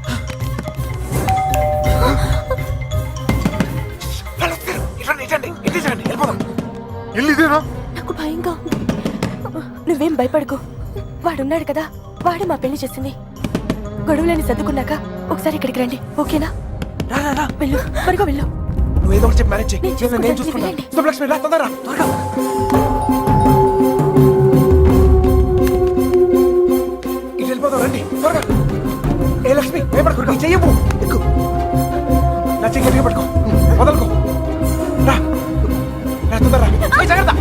ఇల్లు ఇదేనా? నాకు భయంగా ఉంది. నువ్వేం భయపడకు, వాడున్నాడు కదా, వాడే మా పెళ్లి చేసింది. గొడవలని సర్దుకున్నాక ఒకసారి ఇక్కడికి రండి, ఓకేనా? వెళ్ళు, త్వరగా వెళ్ళు. నువ్వు ఏదో ఒకటి చెప్పి మ్యారేజ్ నేను చేయి, నేను చూసుకుంటాను. శుభలక్ష్మి రా, తొందరగా త్వరగా. ఇటు వెళ్ళిపోతాం, రండి త్వరగా. ఏ లక్ష్మి, భయపడకు, నీ చెయ్యము ఎక్కు. నా చెయ్యి గట్టిగా పట్టుకో, వదలుకో. రా రా, తొందరగా రా. జాగ్రత్త.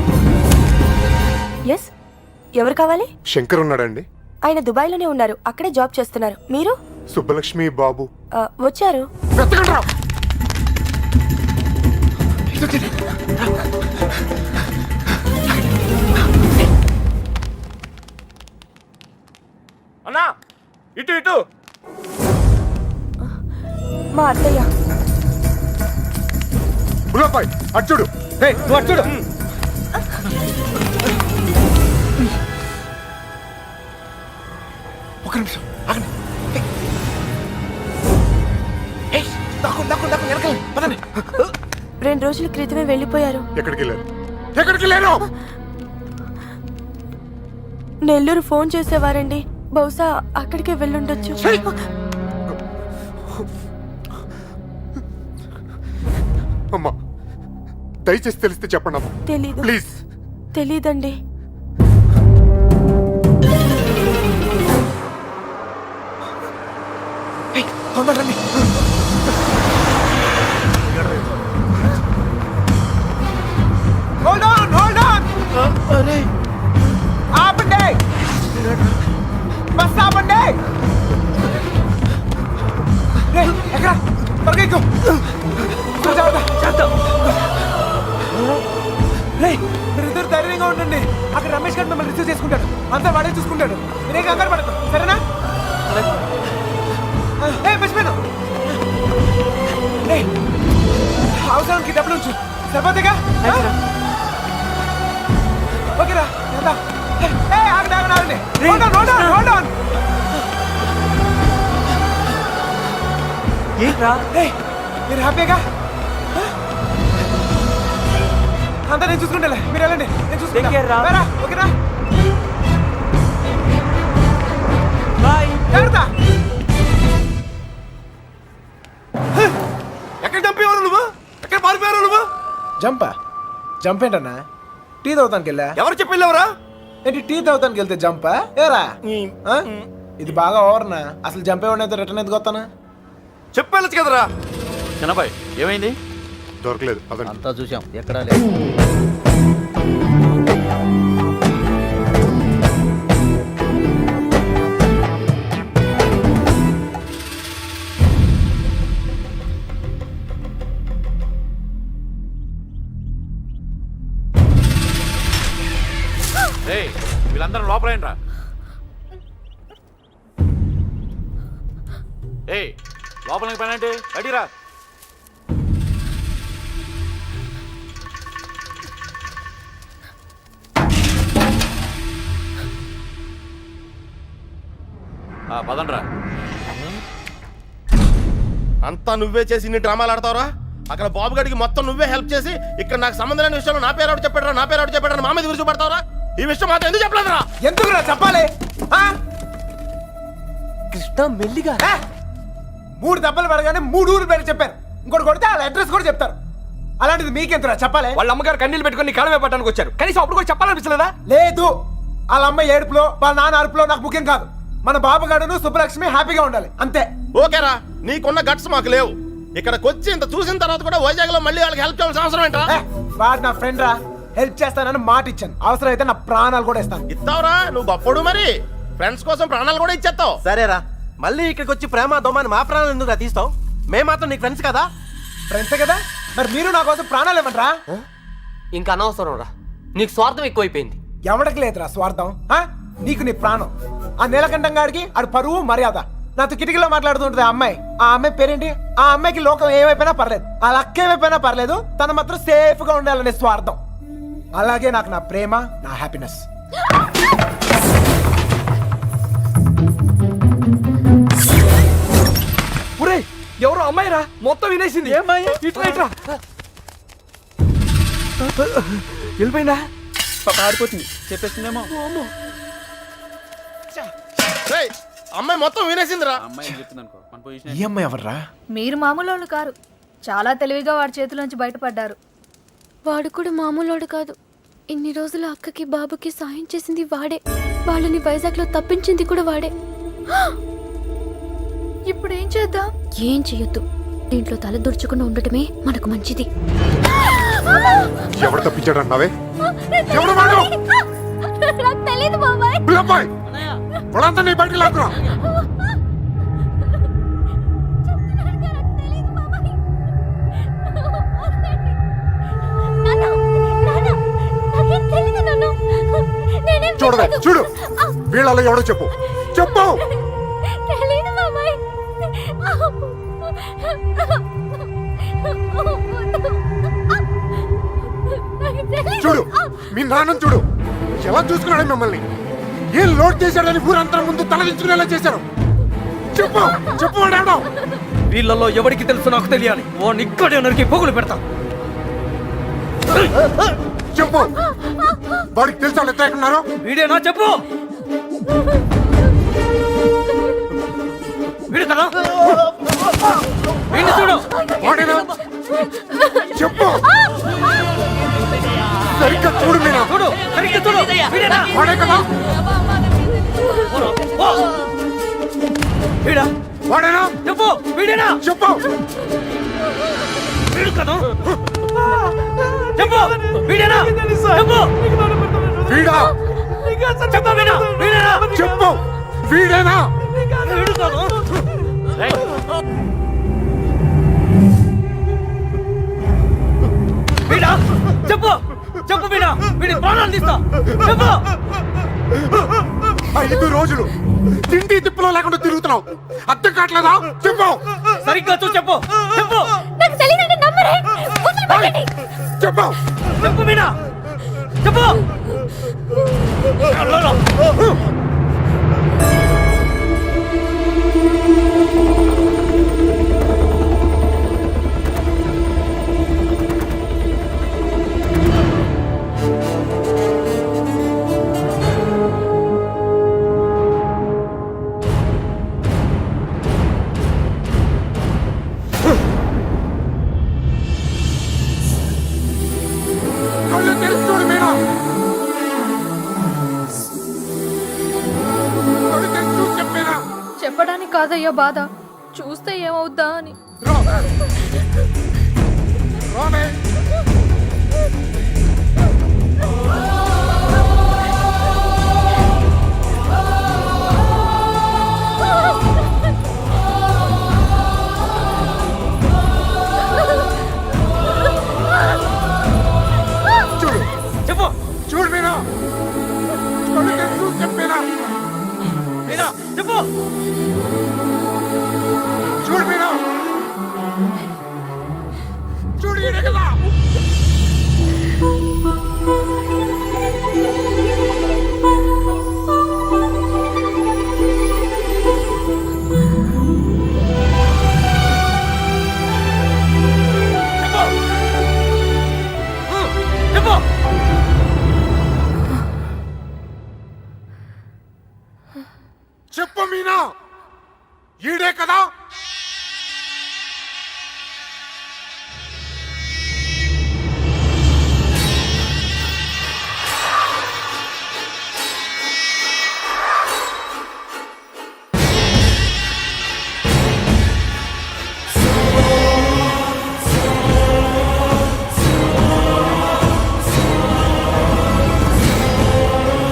ఎస్, ఎవరు కావాలి? శంకర్ ఉన్నాడండి. ఆయన దుబాయ్లోనే ఉన్నారు, అక్కడే జాబ్ చేస్తున్నారు. మీరు? సుబ్బలక్ష్మి బాబు వచ్చారు. అన్నా, ఇటు ఇటు. మా అత్తయ్య. గుల్లబ్బాయ్, అచ్చుడు. నువ్వు అచ్చుడు. ఒక నిమిషం ఆగండి. వెనకాల పదండి. 2 రోజుల క్రితమే వెళ్ళిపోయారు. ఎక్కడికి వెళ్ళారు? ఎక్కడికి వెళ్ళారు? నెల్లూరు ఫోన్ చేసేవారండి, బహుశా అక్కడికే వెళ్ళుండొచ్చు. అమ్మా, దయచేసి తెలిస్తే చెప్పండి అమ్మా. తెలీదు. ప్లీజ్. తెలీదండి. తొందరండి. Hold on, hold on. అరే, ఆపండి, బస్ ఆపండి. ఎక్కడ? త్వరగా ఎక్కు. మీరిద్దరు ధైర్యంగా ఉండండి. అక్కడ రమేష్ గారు మిమ్మల్ని రిసీవ్ చేసుకుంటాడు. అంతా వాడే చూసుకుంటాడు. మీరే కంగారు పడతారు, సరేనా? మర్చిపోయాను. అవసరానికి డబ్బులు ఉంచు, సరిపోతేగా? ఓకేరా, ఆగండి ఆగండి ఆగండి. Hold on, hold on, hold on. ఏంట్రా మీరు హ్యాపీగా అంతా నేను చూసుకుంటా, మీరు వెళ్ళండి, నేను చూసుకుంటా. ఓకేనా? బాయ్. ఎక్కడ చంపేవారు నువ్వు? ఎక్కడ పారిపోయారు నువ్వు? జంప్ ఏంటన్నా? టీ తాగుతానికి వెళ్ళా. ఎవరు చెప్పి వెళ్ళావరా? ఏంటి టీ తాగుతానికి వెళ్తే జంపా? ఏరా ఇది బాగా ఓవర్నా? అసలు జంప్ ఏమన్నా రిటర్న్ ఎందుకు వస్తానా? చెప్పేళ్ళచ్చు కదరా. చిన్నబాయ్ ఏమైంది? దొరకలేదు. అంతా చూసాం, ఎక్కడా లేదు. వీళ్ళందరూ లోపలేంట్రా. లోపలికి పనండి, అడిరా. పదండ్రా. అంతా నువ్వే చేసి ఇన్ని డ్రామాలు ఆడతావురా? అక్కడ బాబు గడికి మొత్తం నువ్వే హెల్ప్ చేసి ఇక్కడ నాకు సంబంధం లేని విషయంలో నా పేరు ఎవరు చెప్పాడు మా మీద విరుచుపడతావురా? ఈ విషయం మాత్రం ఎందుకు చెప్పలేదురా? ఎందుకురా చెప్పాలి? కృష్ణ మెల్లిగా 3 దెబ్బలు పడగానే 3 ఊరు పేరు చెప్పారు. ఇంకోటి కొడితే వాళ్ళ అడ్రస్ కూడా చెప్తారు. అలాంటిది మీకెంతరా చెప్పాలి? వాళ్ళ అమ్మగారు కన్నీళ్ళు పెట్టుకుని కాలమే పట్టడానికి వచ్చారు. కనీసం అప్పుడు కూడా చెప్పాలనిపించలేదా? లేదు, వాళ్ళ అమ్మ ఏడుపులో వాళ్ళ నాన్న అరుపులో నాకు ముఖ్యం కాదు. మన బాబుగాడును సుబ్బలక్ష్మి హ్యాపీగా ఉండాలి అంతే. ఓకేరా, నీకున్న గట్స్ మాకు లేవు. ఇక్కడికి వచ్చి ఇంత చూసిన తర్వాత కూడా వైజాగ్ లో మళ్ళీ వాళ్ళకి హెల్ప్ చేయాల్సిన అవసరం ఏంట్రా? వాడు నా ఫ్రెండ్ రా, హెల్ప్ చేస్తానని మాట ఇచ్చాను. అవసరం అయితే నా ప్రాణాలు కూడా ఇస్తాను. ఇస్తావురా? నువ్వు గొప్పడు మరి. ఫ్రెండ్స్ కోసం ప్రాణాలు కూడా ఇచ్చేస్తావు. సరేరా, మళ్ళీ ఇక్కడికి వచ్చి ప్రేమ దోమని మా ప్రాణాలు ఎందుకు తీస్తావు? మేము మాత్రం నీకు ఫ్రెండ్స్ కదా. ఫ్రెండ్సే కదా, మరి మీరు నా కోసం ప్రాణాలు ఇవ్వమంటారా? ఇంకా అనవసరం రా, నీకు స్వార్థం ఎక్కువైపోయింది. ఎవడికి లేదురా స్వార్థం. నీకు నీ ప్రాణం. ఆ నీలకంఠం గాడికి ఆడు పరువు మర్యాద. నాతో కిటికీలో మాట్లాడుతుంటది ఆ అమ్మాయి పేరేంటి? ఆ అమ్మాయికి లోకం ఏమైపోయినా పర్లేదు, ఆ లక్క ఏమైపోయినా పర్లేదు, తను మాత్రం సేఫ్ గా ఉండాలనే స్వార్థం. అలాగే నాకు నా ప్రేమ, నా హ్యాపీనెస్. ఎవరో అమ్మాయిరా, మొత్తం వినేసింది. ఇట్లా వెళ్ళిపోయిందా? ఆడిపోతుంది, చెప్పేస్తుందేమో. అమ్మాయి మొత్తం వినేసిందిరా. ఈ అమ్మాయి ఎవర్రా? మీరు మామూలు వాళ్ళు కారు, చాలా తెలివిగా వాడి చేతిలోంచి బయటపడ్డారు. వాడు కూడా మామూలోడు కాదు. ఇన్ని రోజులు అక్కకి బాబుకి సాయం చేసింది వాడే. వాళ్ళని వైజాగ్ లో తప్పించింది కూడా వాడే. ఇప్పుడు ఏం చేద్దాం? ఏం చెయ్యొద్దు. దీంట్లో తల దుర్చకుండా ఉండటమే మనకు మంచిది. ఎవరు తప్పించాడు అన్నావే? తెలీదు బాబాయ్. చూడవే, చూడు, వీళ్ళలో ఎవడో చెప్పు. చూడు, మీ నాన్న చూడు ఎలా చూసుకున్నాడు మిమ్మల్ని. ఏం లోడ్ చేశాడని ఊరంతా ముందు తలదించుకునేలా చేశారు. చెప్పు వాడేవడం. వీళ్ళలో ఎవరికి తెలుసు నాకు తెలియాలి. ఓ నిక్కడే నరికి పొగులు పెడతా. చెప్పు, వాడికి తెలుసా వాళ్ళు ఎక్కడున్నారో? వీడేనా? చెప్పు. వీడు కదా, వీడిని చూడు. వాడేనా? చెప్పు, సరిగ్గా చూడు. మీనా చూడు, సరిగ్గా చూడు. వీడేనా? వాడే కదా. వీడా? వాడేనా? చెప్పు. వీడేనా? చెప్పు. వీడు కదా. చెప్పు. వీడేనా? చెప్పు. వీడా? చెప్పు. వీడా? వీడేనా? చెప్పు. వీడేనా? వీడు కదా. వీడా? చెప్పు. చెప్పు వీడా. వీడి ప్రాణాలు తీస్తా. చెప్పు. 5 రోజులు తిండి తిప్పులో లేకుండా తిరుగుతున్నావు, అర్థం కావట్లేదా? చెప్పు. సరిగ్గా చూ. చెప్పు. చెప్పు. నాకు తెలియదండి, నమ్మరే. చెప్పు. చెప్పు మీనా. చెప్పు. కదయ్యా బాధ చూస్తే ఏమవుద్దా అని